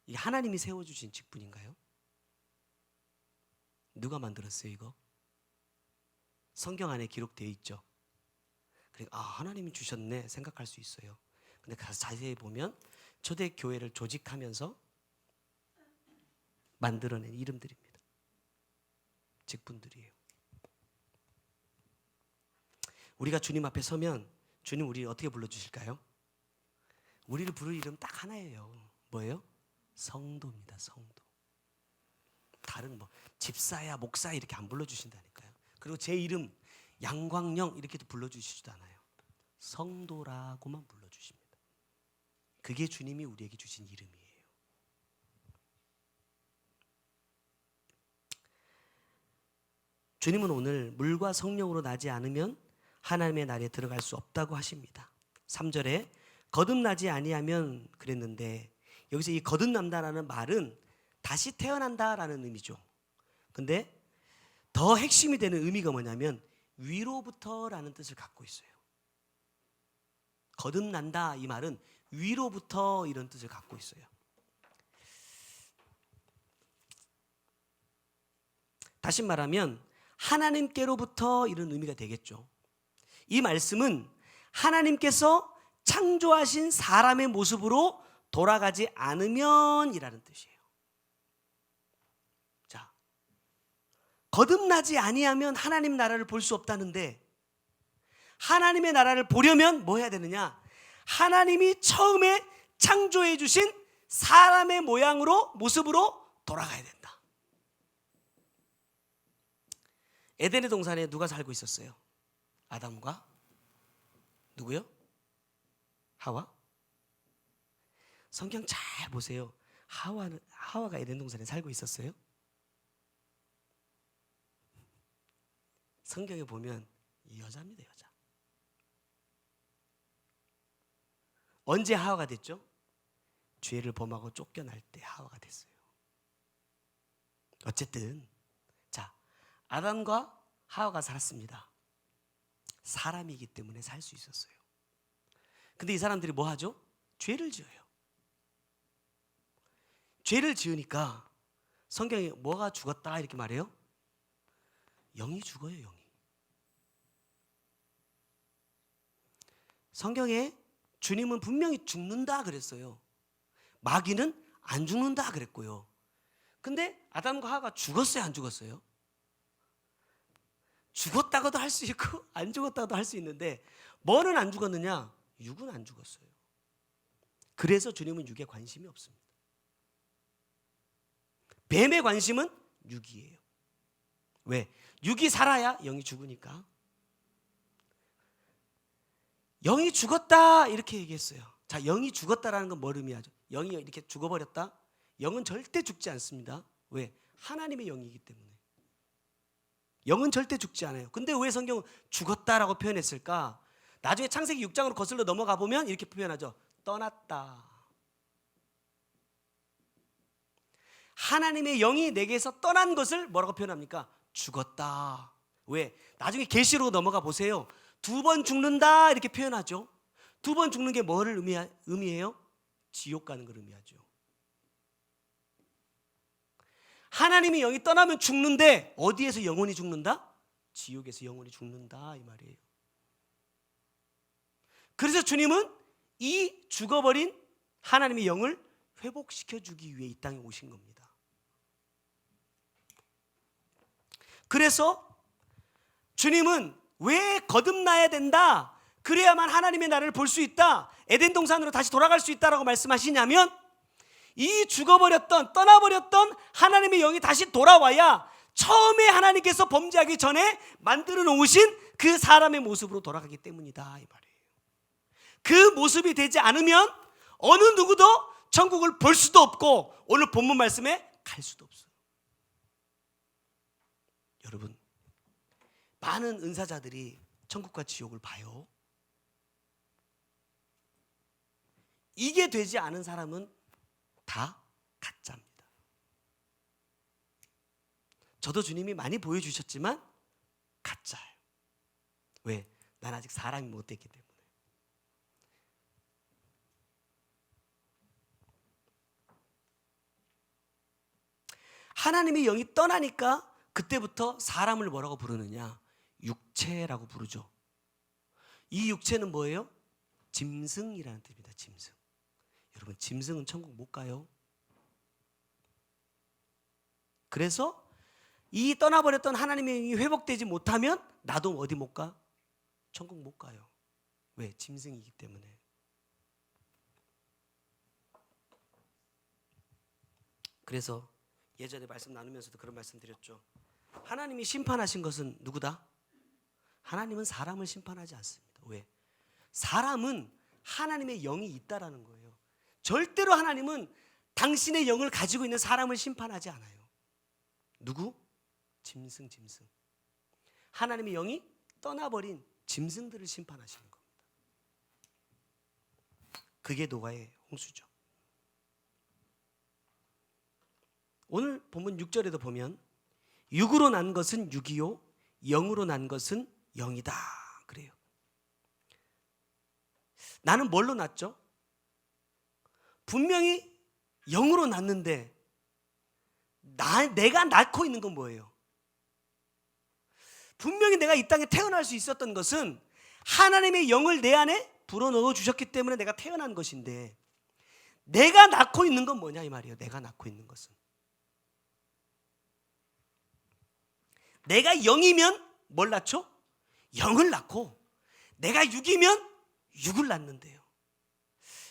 이게 하나님이 세워주신 직분인가요? 누가 만들었어요 이거? 성경 안에 기록되어 있죠. 그러니까 하나님이 주셨네 생각할 수 있어요. 근데 가서 자세히 보면 초대교회를 조직하면서 만들어낸 이름들입니다. 직분들이에요. 우리가 주님 앞에 서면 주님 우리를 어떻게 불러주실까요? 우리를 부를 이름 딱 하나예요. 뭐예요? 성도입니다. 성도. 다른 집사야 목사 이렇게 안 불러주신다니까요. 그리고 제 이름 양광영 이렇게도 불러주시지도 않아요. 성도라고만 불러주십니다. 그게 주님이 우리에게 주신 이름이에요. 주님은 오늘 물과 성령으로 나지 않으면 하나님의 나라에 들어갈 수 없다고 하십니다. 3절에 거듭나지 아니하면 그랬는데 여기서 이 거듭난다라는 말은 다시 태어난다라는 의미죠. 근데 더 핵심이 되는 의미가 뭐냐면 위로부터라는 뜻을 갖고 있어요. 거듭난다 이 말은 위로부터 이런 뜻을 갖고 있어요. 다시 말하면 하나님께로부터 이런 의미가 되겠죠. 이 말씀은 하나님께서 창조하신 사람의 모습으로 돌아가지 않으면 이라는 뜻이에요. 자, 거듭나지 아니하면 하나님 나라를 볼 수 없다는데 하나님의 나라를 보려면 뭐 해야 되느냐? 하나님이 처음에 창조해 주신 사람의 모습으로 돌아가야 된다. 에덴의 동산에 누가 살고 있었어요? 아담과 누구요? 하와? 성경 잘 보세요. 하와가 에덴 동산에 살고 있었어요? 성경에 보면 여자입니다, 여자. 언제 하와가 됐죠? 죄를 범하고 쫓겨날 때 하와가 됐어요. 어쨌든 자, 아담과 하와가 살았습니다. 사람이기 때문에 살 수 있었어요. 근데 이 사람들이 뭐 하죠? 죄를 지어요. 죄를 지으니까 성경에 뭐가 죽었다 이렇게 말해요? 영이 죽어요, 영이. 성경에 주님은 분명히 죽는다 그랬어요. 마귀는 안 죽는다 그랬고요. 근데 아담과 하와가 죽었어요, 안 죽었어요? 죽었다고도 할 수 있고 안 죽었다고도 할 수 있는데 뭐는 안 죽었느냐? 육은 안 죽었어요. 그래서 주님은 육에 관심이 없습니다. 뱀의 관심은 육이에요. 왜? 육이 살아야 영이 죽으니까. 영이 죽었다 이렇게 얘기했어요. 자, 영이 죽었다라는 건 뭘 의미하죠? 영이 이렇게 죽어버렸다? 영은 절대 죽지 않습니다. 왜? 하나님의 영이기 때문에. 영은 절대 죽지 않아요. 근데 왜 성경은 죽었다라고 표현했을까? 나중에 창세기 6장으로 거슬러 넘어가 보면 이렇게 표현하죠. 떠났다. 하나님의 영이 내게서 떠난 것을 뭐라고 표현합니까? 죽었다. 왜? 나중에 계시로 넘어가 보세요. 2번 죽는다 이렇게 표현하죠. 2번 죽는 게 뭐를 의미해요? 지옥 가는 걸 의미하죠. 하나님의 영이 떠나면 죽는데 어디에서 영원히 죽는다? 지옥에서 영원히 죽는다 이 말이에요. 그래서 주님은 이 죽어버린 하나님의 영을 회복시켜주기 위해 이 땅에 오신 겁니다. 그래서 주님은 왜 거듭나야 된다, 그래야만 하나님의 나라를 볼 수 있다, 에덴 동산으로 다시 돌아갈 수 있다라고 말씀하시냐면, 이 죽어버렸던 떠나버렸던 하나님의 영이 다시 돌아와야 처음에 하나님께서 범죄하기 전에 만들어 놓으신 그 사람의 모습으로 돌아가기 때문이다 이 말이에요. 그 모습이 되지 않으면 어느 누구도 천국을 볼 수도 없고 오늘 본문 말씀에 갈 수도 없어요. 여러분, 많은 은사자들이 천국과 지옥을 봐요. 이게 되지 않은 사람은 다 가짜입니다. 저도 주님이 많이 보여주셨지만 가짜예요. 왜? 난 아직 사람이 못 됐기 때문에. 하나님의 영이 떠나니까 그때부터 사람을 뭐라고 부르느냐? 육체라고 부르죠. 이 육체는 뭐예요? 짐승이라는 뜻입니다. 짐승. 여러분, 짐승은 천국 못 가요. 그래서 이 떠나버렸던 하나님의 영이 회복되지 못하면 나도 어디 못 가? 천국 못 가요. 왜? 짐승이기 때문에. 그래서 예전에 말씀 나누면서도 그런 말씀 드렸죠. 하나님이 심판하신 것은 누구다? 하나님은 사람을 심판하지 않습니다. 왜? 사람은 하나님의 영이 있다라는 거예요. 절대로 하나님은 당신의 영을 가지고 있는 사람을 심판하지 않아요. 누구? 짐승. 하나님의 영이 떠나버린 짐승들을 심판하시는 겁니다. 그게 노아의 홍수죠. 오늘 본문 6절에도 보면 육으로 난 것은 육이요 영으로 난 것은 영이다 그래요. 나는 뭘로 났죠? 분명히 영으로 났는데 내가 낳고 있는 건 뭐예요? 분명히 내가 이 땅에 태어날 수 있었던 것은 하나님의 영을 내 안에 불어넣어 주셨기 때문에 내가 태어난 것인데, 내가 낳고 있는 건 뭐냐 이 말이에요. 내가 낳고 있는 것은, 내가 영이면 뭘 낳죠? 영을 낳고, 내가 육이면 육을 낳는데요.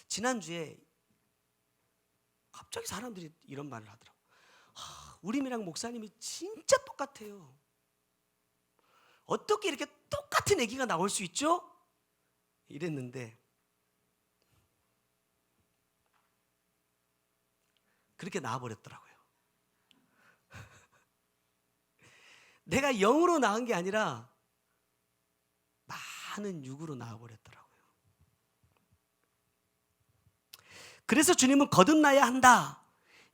지난주에 갑자기 사람들이 이런 말을 하더라고요. 우림이랑 목사님이 진짜 똑같아요. 어떻게 이렇게 똑같은 얘기가 나올 수 있죠? 이랬는데 그렇게 나와버렸더라고요. 내가 영으로 낳은 게 아니라 많은 육으로 나와버렸더라고요. 그래서 주님은 거듭나야 한다.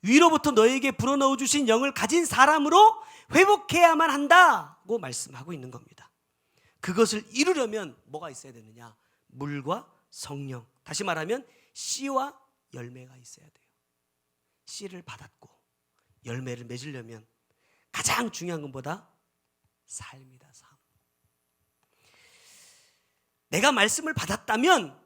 위로부터 너에게 불어넣어 주신 영을 가진 사람으로 회복해야만 한다고 말씀하고 있는 겁니다. 그것을 이루려면 뭐가 있어야 되느냐? 물과 성령. 다시 말하면 씨와 열매가 있어야 돼요. 씨를 받았고 열매를 맺으려면 가장 중요한 것보다 삶이다. 삶. 내가 말씀을 받았다면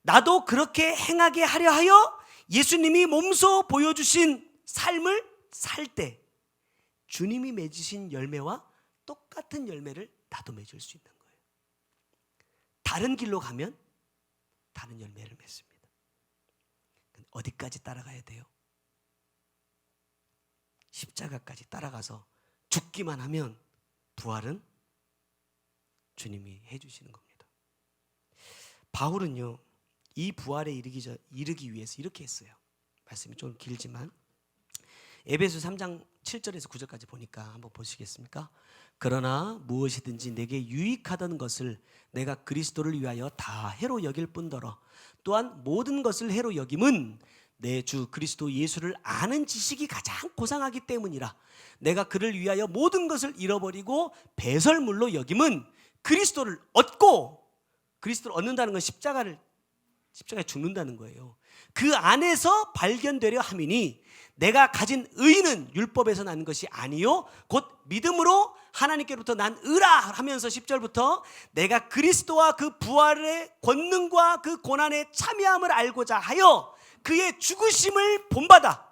나도 그렇게 행하게 하려 하여 예수님이 몸소 보여주신 삶을 살 때 주님이 맺으신 열매와 똑같은 열매를 나도 맺을 수 있는 거예요. 다른 길로 가면 다른 열매를 맺습니다. 어디까지 따라가야 돼요? 십자가까지 따라가서 죽기만 하면 부활은 주님이 해주시는 겁니다. 바울은요, 이 부활에 이르기 위해서 이렇게 했어요. 말씀이 좀 길지만 에베소 3장 7절에서 9절까지 보니까 한번 보시겠습니까? 그러나 무엇이든지 내게 유익하던 것을 내가 그리스도를 위하여 다 해로 여길 뿐더러 또한 모든 것을 해로 여김은 내 주 그리스도 예수를 아는 지식이 가장 고상하기 때문이라. 내가 그를 위하여 모든 것을 잃어버리고 배설물로 여김은 그리스도를 얻고, 그리스도를 얻는다는 건 십자가에 죽는다는 거예요. 그 안에서 발견되려 함이니 내가 가진 의는 율법에서 난 것이 아니요 곧 믿음으로 하나님께로부터 난 의라 하면서 10절부터 내가 그리스도와 그 부활의 권능과 그 고난의 참여함을 알고자 하여 그의 죽으심을 본받아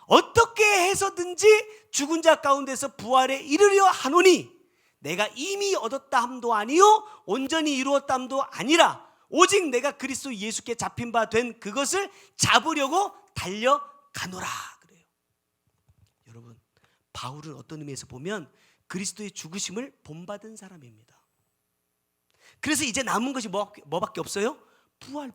어떻게 해서든지 죽은 자 가운데서 부활에 이르려 하노니 내가 이미 얻었다 함도 아니요 온전히 이루었다 함도 아니라 오직 내가 그리스도 예수께 잡힌 바 된 그것을 잡으려고 달려가노라 그래요. 여러분, 바울은 어떤 의미에서 보면 그리스도의 죽으심을 본받은 사람입니다. 그래서 이제 남은 것이 뭐밖에 없어요? 부활.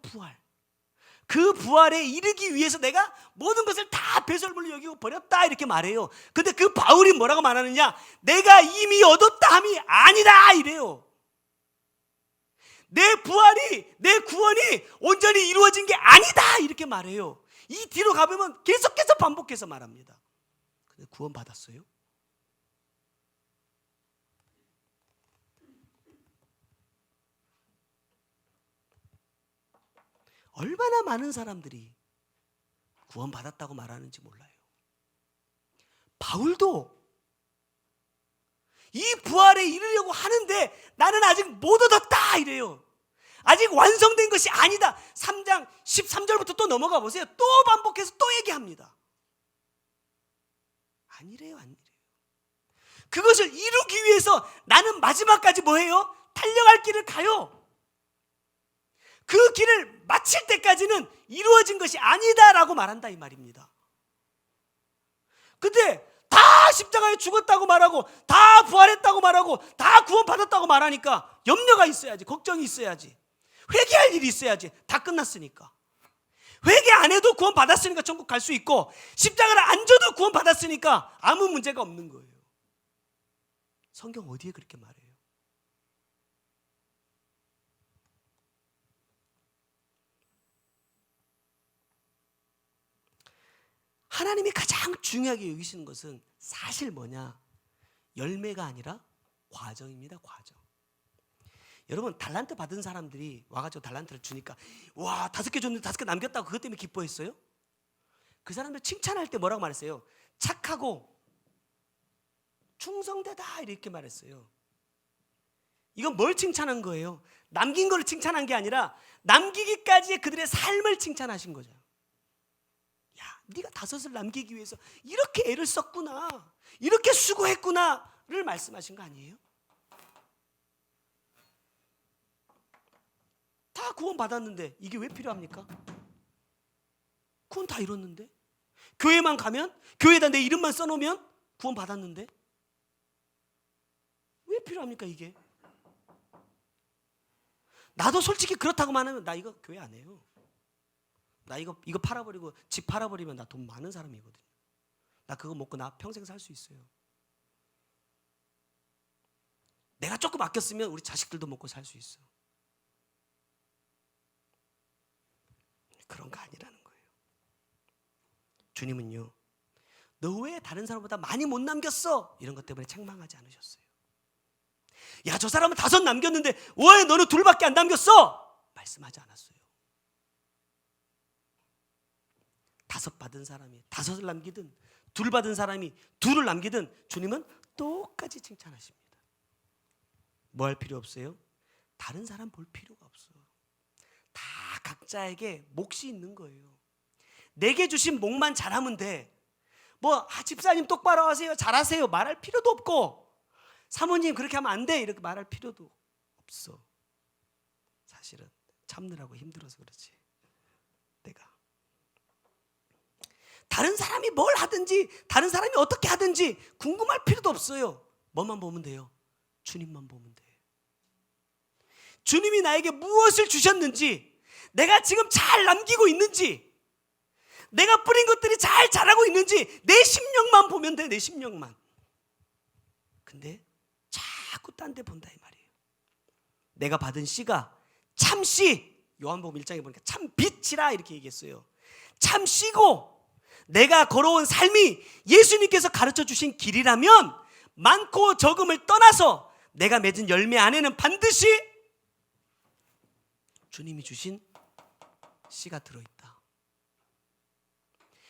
그 부활에 이르기 위해서 내가 모든 것을 다 배설물로 여기고 버렸다 이렇게 말해요. 근데 그 바울이 뭐라고 말하느냐? 내가 이미 얻었다 함이 아니다 이래요. 내 부활이, 내 구원이 온전히 이루어진 게 아니다 이렇게 말해요. 이 뒤로 가보면 계속해서 반복해서 말합니다. 근데 구원 받았어요? 얼마나 많은 사람들이 구원 받았다고 말하는지 몰라요. 바울도 이 부활에 이르려고 하는데 나는 아직 못 얻었다 이래요. 아직 완성된 것이 아니다. 3장 13절부터 또 넘어가 보세요. 또 반복해서 또 얘기합니다. 아니래요. 그것을 이루기 위해서 나는 마지막까지 뭐해요? 달려갈 길을 가요. 그 길을 마칠 때까지는 이루어진 것이 아니다라고 말한다 이 말입니다. 근데 다 십자가에 죽었다고 말하고 다 부활했다고 말하고 다 구원받았다고 말하니까 염려가 있어야지, 걱정이 있어야지, 회개할 일이 있어야지. 다 끝났으니까. 회개 안 해도 구원받았으니까 천국 갈 수 있고 십자가를 안 져도 구원받았으니까 아무 문제가 없는 거예요. 성경 어디에 그렇게 말해요? 하나님이 가장 중요하게 여기시는 것은 사실 뭐냐? 열매가 아니라 과정입니다. 과정. 여러분, 달란트 받은 사람들이 와가지고 달란트를 주니까 와 5개 줬는데 5개 남겼다고 그것 때문에 기뻐했어요? 그 사람들 칭찬할 때 뭐라고 말했어요? 착하고 충성되다 이렇게 말했어요. 이건 뭘 칭찬한 거예요? 남긴 걸 칭찬한 게 아니라 남기기까지의 그들의 삶을 칭찬하신 거죠. 야, 네가 5을 남기기 위해서 이렇게 애를 썼구나, 이렇게 수고했구나를 말씀하신 거 아니에요? 다 구원 받았는데 이게 왜 필요합니까? 구원 다 이뤘는데, 교회만 가면, 교회에다 내 이름만 써놓으면 구원 받았는데 왜 필요합니까 이게? 나도 솔직히 그렇다고 말하면 나 이거 교회 안 해요. 나 이거 팔아버리고 집 팔아버리면 나 돈 많은 사람이거든요. 나 그거 먹고 나 평생 살 수 있어요. 내가 조금 아꼈으면 우리 자식들도 먹고 살 수 있어. 그런 거 아니라는 거예요. 주님은요, 너 왜 다른 사람보다 많이 못 남겼어? 이런 것 때문에 책망하지 않으셨어요. 야, 저 사람은 5 남겼는데 왜 너는 2밖에 안 남겼어? 말씀하지 않았어요. 5 받은 사람이 5을 남기든 2 받은 사람이 2를 남기든 주님은 똑같이 칭찬하십니다. 뭐 할 필요 없어요? 다른 사람 볼 필요가 없어. 다 각자에게 몫이 있는 거예요. 내게 주신 몫만 잘하면 돼. 집사님 똑바로 하세요, 잘하세요 말할 필요도 없고, 사모님 그렇게 하면 안 돼 이렇게 말할 필요도 없어. 사실은 참느라고 힘들어서 그렇지. 내가 다른 사람이 뭘 하든지 다른 사람이 어떻게 하든지 궁금할 필요도 없어요. 뭐만 보면 돼요? 주님만 보면 돼. 주님이 나에게 무엇을 주셨는지, 내가 지금 잘 남기고 있는지, 내가 뿌린 것들이 잘 자라고 있는지 내 심령만 보면 돼. 내 심령만. 근데 자꾸 딴 데 본다 이 말이에요. 내가 받은 씨가 참 씨, 요한복음 1장에 보니까 참 빛이라 이렇게 얘기했어요. 참 씨고 내가 걸어온 삶이 예수님께서 가르쳐 주신 길이라면 많고 적음을 떠나서 내가 맺은 열매 안에는 반드시 주님이 주신 씨가 들어있다.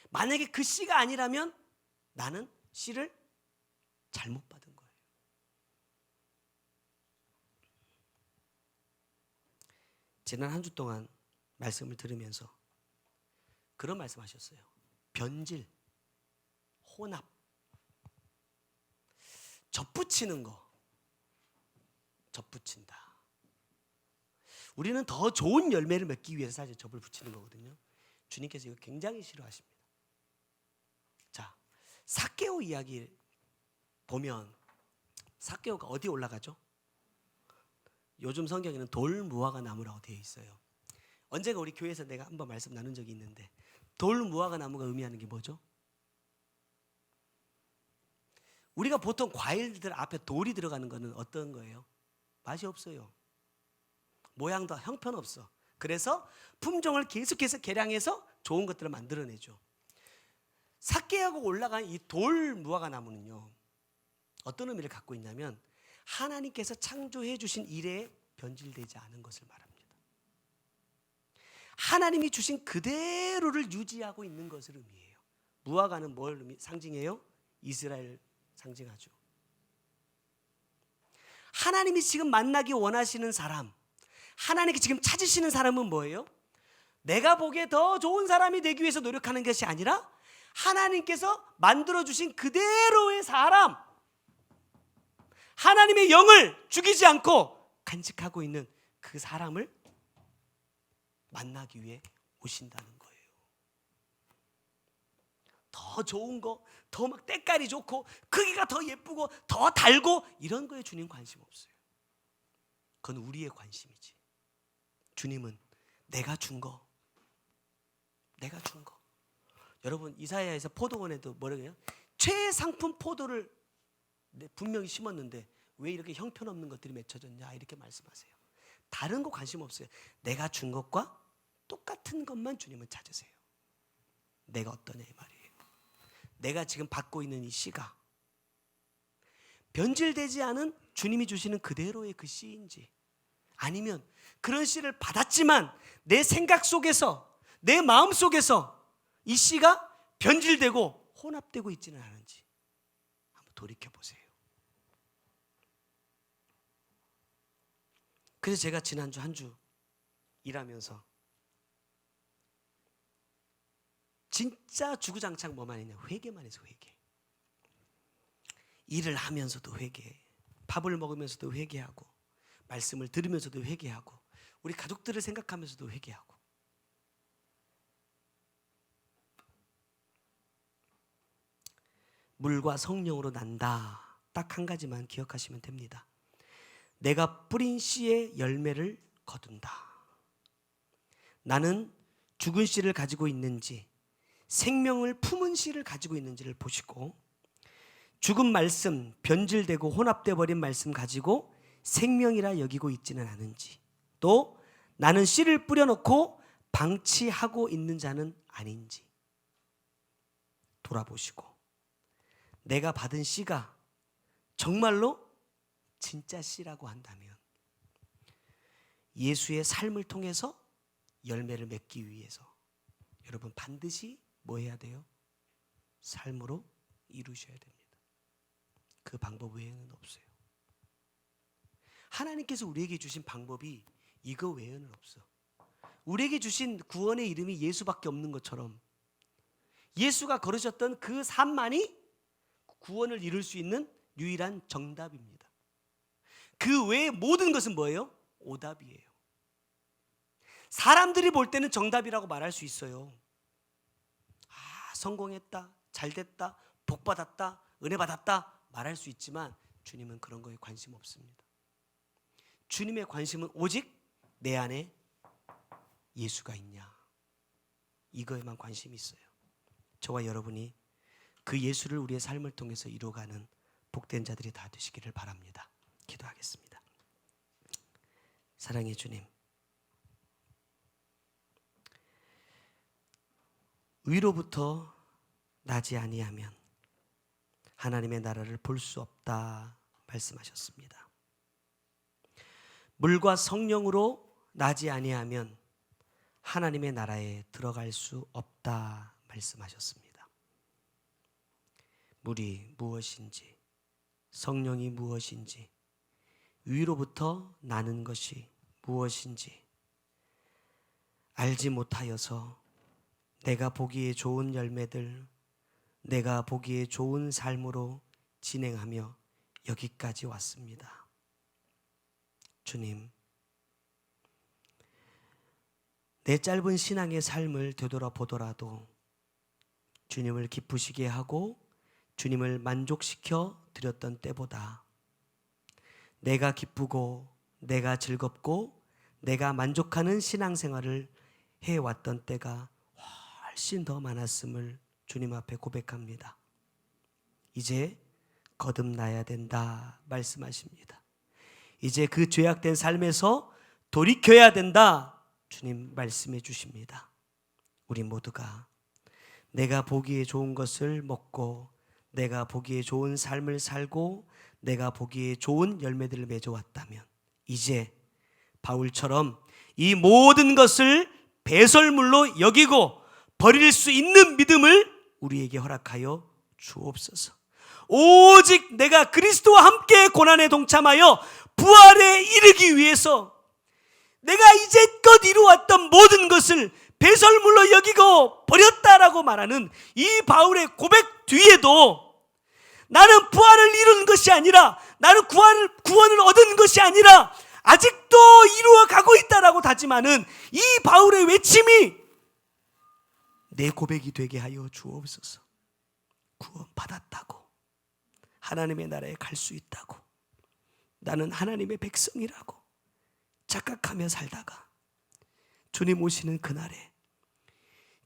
만약에 그 씨가 아니라면 나는 씨를 잘못 받은 거예요. 지난 한 주 동안 말씀을 들으면서 그런 말씀하셨어요. 변질, 혼합, 접붙이는 거, 접붙인다. 우리는 더 좋은 열매를 맺기 위해서 사실 접을 붙이는 거거든요. 주님께서 이거 굉장히 싫어하십니다. 자, 삭개오 이야기 보면 삭개오가 어디 올라가죠? 요즘 성경에는 돌 무화과 나무라고 되어 있어요. 언젠가 우리 교회에서 내가 한번 말씀 나눈 적이 있는데 돌 무화과 나무가 의미하는 게 뭐죠? 우리가 보통 과일들 앞에 돌이 들어가는 거는 어떤 거예요? 맛이 없어요. 모양도 형편없어. 그래서 품종을 계속해서 개량해서 좋은 것들을 만들어내죠. 삭개하고 올라간 이 돌 무화과 나무는요, 어떤 의미를 갖고 있냐면 하나님께서 창조해 주신 일에 변질되지 않은 것을 말합니다. 하나님이 주신 그대로를 유지하고 있는 것을 의미해요. 무화과는 뭘 상징해요? 이스라엘 상징하죠. 하나님이 지금 만나기 원하시는 사람, 하나님께 지금 찾으시는 사람은 뭐예요? 내가 보기에 더 좋은 사람이 되기 위해서 노력하는 것이 아니라 하나님께서 만들어주신 그대로의 사람, 하나님의 영을 죽이지 않고 간직하고 있는 그 사람을 만나기 위해 오신다는 거예요. 더 좋은 거, 더 막 때깔이 좋고 크기가 더 예쁘고 더 달고 이런 거에 주님 관심 없어요. 그건 우리의 관심이지. 주님은 내가 준 거, 내가 준 거. 여러분 이사야에서 포도원에도 뭐라고 해요? 최상품 포도를 분명히 심었는데 왜 이렇게 형편없는 것들이 맺혀졌냐 이렇게 말씀하세요. 다른 거 관심 없어요. 내가 준 것과 똑같은 것만 주님은 찾으세요. 내가 어떠냐 이 말이에요. 내가 지금 받고 있는 이 씨가 변질되지 않은 주님이 주시는 그대로의 그 씨인지, 아니면 그런 씨를 받았지만 내 생각 속에서, 내 마음 속에서 이 씨가 변질되고 혼합되고 있지는 않은지 한번 돌이켜보세요. 그래서 제가 지난주 한 주 일하면서 진짜 주구장창 뭐만 했냐? 회개만 해서 회개. 일을 하면서도 회개, 밥을 먹으면서도 회개하고, 말씀을 들으면서도 회개하고, 우리 가족들을 생각하면서도 회개하고. 물과 성령으로 난다. 딱 한 가지만 기억하시면 됩니다. 내가 뿌린 씨의 열매를 거둔다. 나는 죽은 씨를 가지고 있는지 생명을 품은 씨를 가지고 있는지를 보시고, 죽은 말씀, 변질되고 혼합돼 버린 말씀 가지고 생명이라 여기고 있지는 않은지, 또 나는 씨를 뿌려놓고 방치하고 있는 자는 아닌지 돌아보시고, 내가 받은 씨가 정말로 진짜 씨라고 한다면 예수의 삶을 통해서 열매를 맺기 위해서 여러분 반드시 뭐 해야 돼요? 삶으로 이루셔야 됩니다. 그 방법 외에는 없어요. 하나님께서 우리에게 주신 방법이 이거 외에는 없어. 우리에게 주신 구원의 이름이 예수밖에 없는 것처럼 예수가 걸으셨던 그 삶만이 구원을 이룰 수 있는 유일한 정답입니다. 그 외의 모든 것은 뭐예요? 오답이에요. 사람들이 볼 때는 정답이라고 말할 수 있어요. 성공했다, 잘됐다, 복받았다, 은혜 받았다 말할 수 있지만 주님은 그런 거에 관심 없습니다. 주님의 관심은 오직 내 안에 예수가 있냐, 이거에만 관심이 있어요. 저와 여러분이 그 예수를 우리의 삶을 통해서 이루어가는 복된 자들이 다 되시기를 바랍니다. 기도하겠습니다. 사랑의 주님, 위로부터 나지 아니하면 하나님의 나라를 볼 수 없다 말씀하셨습니다. 물과 성령으로 나지 아니하면 하나님의 나라에 들어갈 수 없다 말씀하셨습니다. 물이 무엇인지, 성령이 무엇인지, 위로부터 나는 것이 무엇인지 알지 못하여서 내가 보기에 좋은 열매들, 내가 보기에 좋은 삶으로 진행하며 여기까지 왔습니다. 주님, 내 짧은 신앙의 삶을 되돌아보더라도 주님을 기쁘시게 하고 주님을 만족시켜 드렸던 때보다 내가 기쁘고 내가 즐겁고 내가 만족하는 신앙생활을 해왔던 때가 훨씬 더 많았음을 주님 앞에 고백합니다. 이제 거듭나야 된다 말씀하십니다. 이제 그 죄악된 삶에서 돌이켜야 된다 주님 말씀해 주십니다. 우리 모두가 내가 보기에 좋은 것을 먹고 내가 보기에 좋은 삶을 살고 내가 보기에 좋은 열매들을 맺어왔다면 이제 바울처럼 이 모든 것을 배설물로 여기고 버릴 수 있는 믿음을 우리에게 허락하여 주옵소서. 오직 내가 그리스도와 함께 고난에 동참하여 부활에 이르기 위해서 내가 이제껏 이루었던 모든 것을 배설물로 여기고 버렸다라고 말하는 이 바울의 고백 뒤에도 나는 부활을 이룬 것이 아니라 나는 구원을 얻은 것이 아니라 아직도 이루어가고 있다라고 다짐하는 이 바울의 외침이 내 고백이 되게 하여 주옵소서. 구원받았다고, 하나님의 나라에 갈 수 있다고, 나는 하나님의 백성이라고 착각하며 살다가 주님 오시는 그날에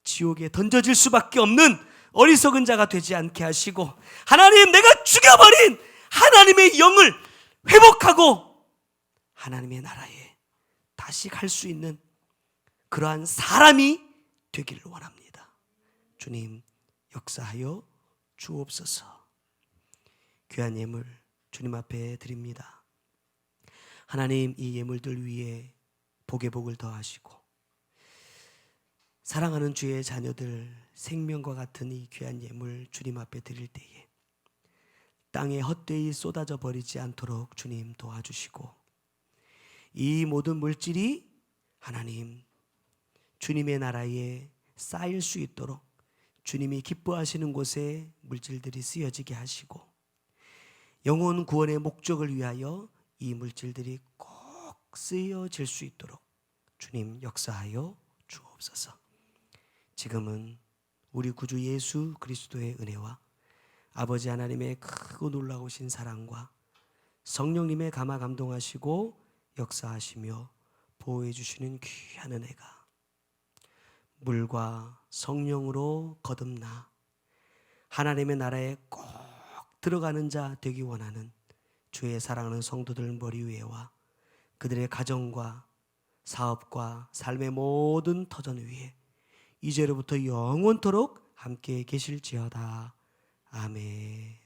지옥에 던져질 수밖에 없는 어리석은 자가 되지 않게 하시고 하나님, 내가 죽여버린 하나님의 영을 회복하고 하나님의 나라에 다시 갈 수 있는 그러한 사람이 되기를 원합니다. 주님, 역사하여 주옵소서. 귀한 예물 주님 앞에 드립니다. 하나님, 이 예물들 위에 복의 복을 더하시고 사랑하는 주의 자녀들 생명과 같은 이 귀한 예물 주님 앞에 드릴 때에 땅에 헛되이 쏟아져 버리지 않도록 주님 도와주시고 이 모든 물질이 하나님 주님의 나라에 쌓일 수 있도록 주님이 기뻐하시는 곳에 물질들이 쓰여지게 하시고 영혼 구원의 목적을 위하여 이 물질들이 꼭 쓰여질 수 있도록 주님 역사하여 주옵소서. 지금은 우리 구주 예수 그리스도의 은혜와 아버지 하나님의 크고 놀라우신 사랑과 성령님의 감화 감동하시고 역사하시며 보호해 주시는 귀한 은혜가 물과 성령으로 거듭나 하나님의 나라에 꼭 들어가는 자 되기 원하는 주의 사랑하는 성도들 머리 위에와 그들의 가정과 사업과 삶의 모든 터전 위에 이제로부터 영원토록 함께 계실지어다. 아멘.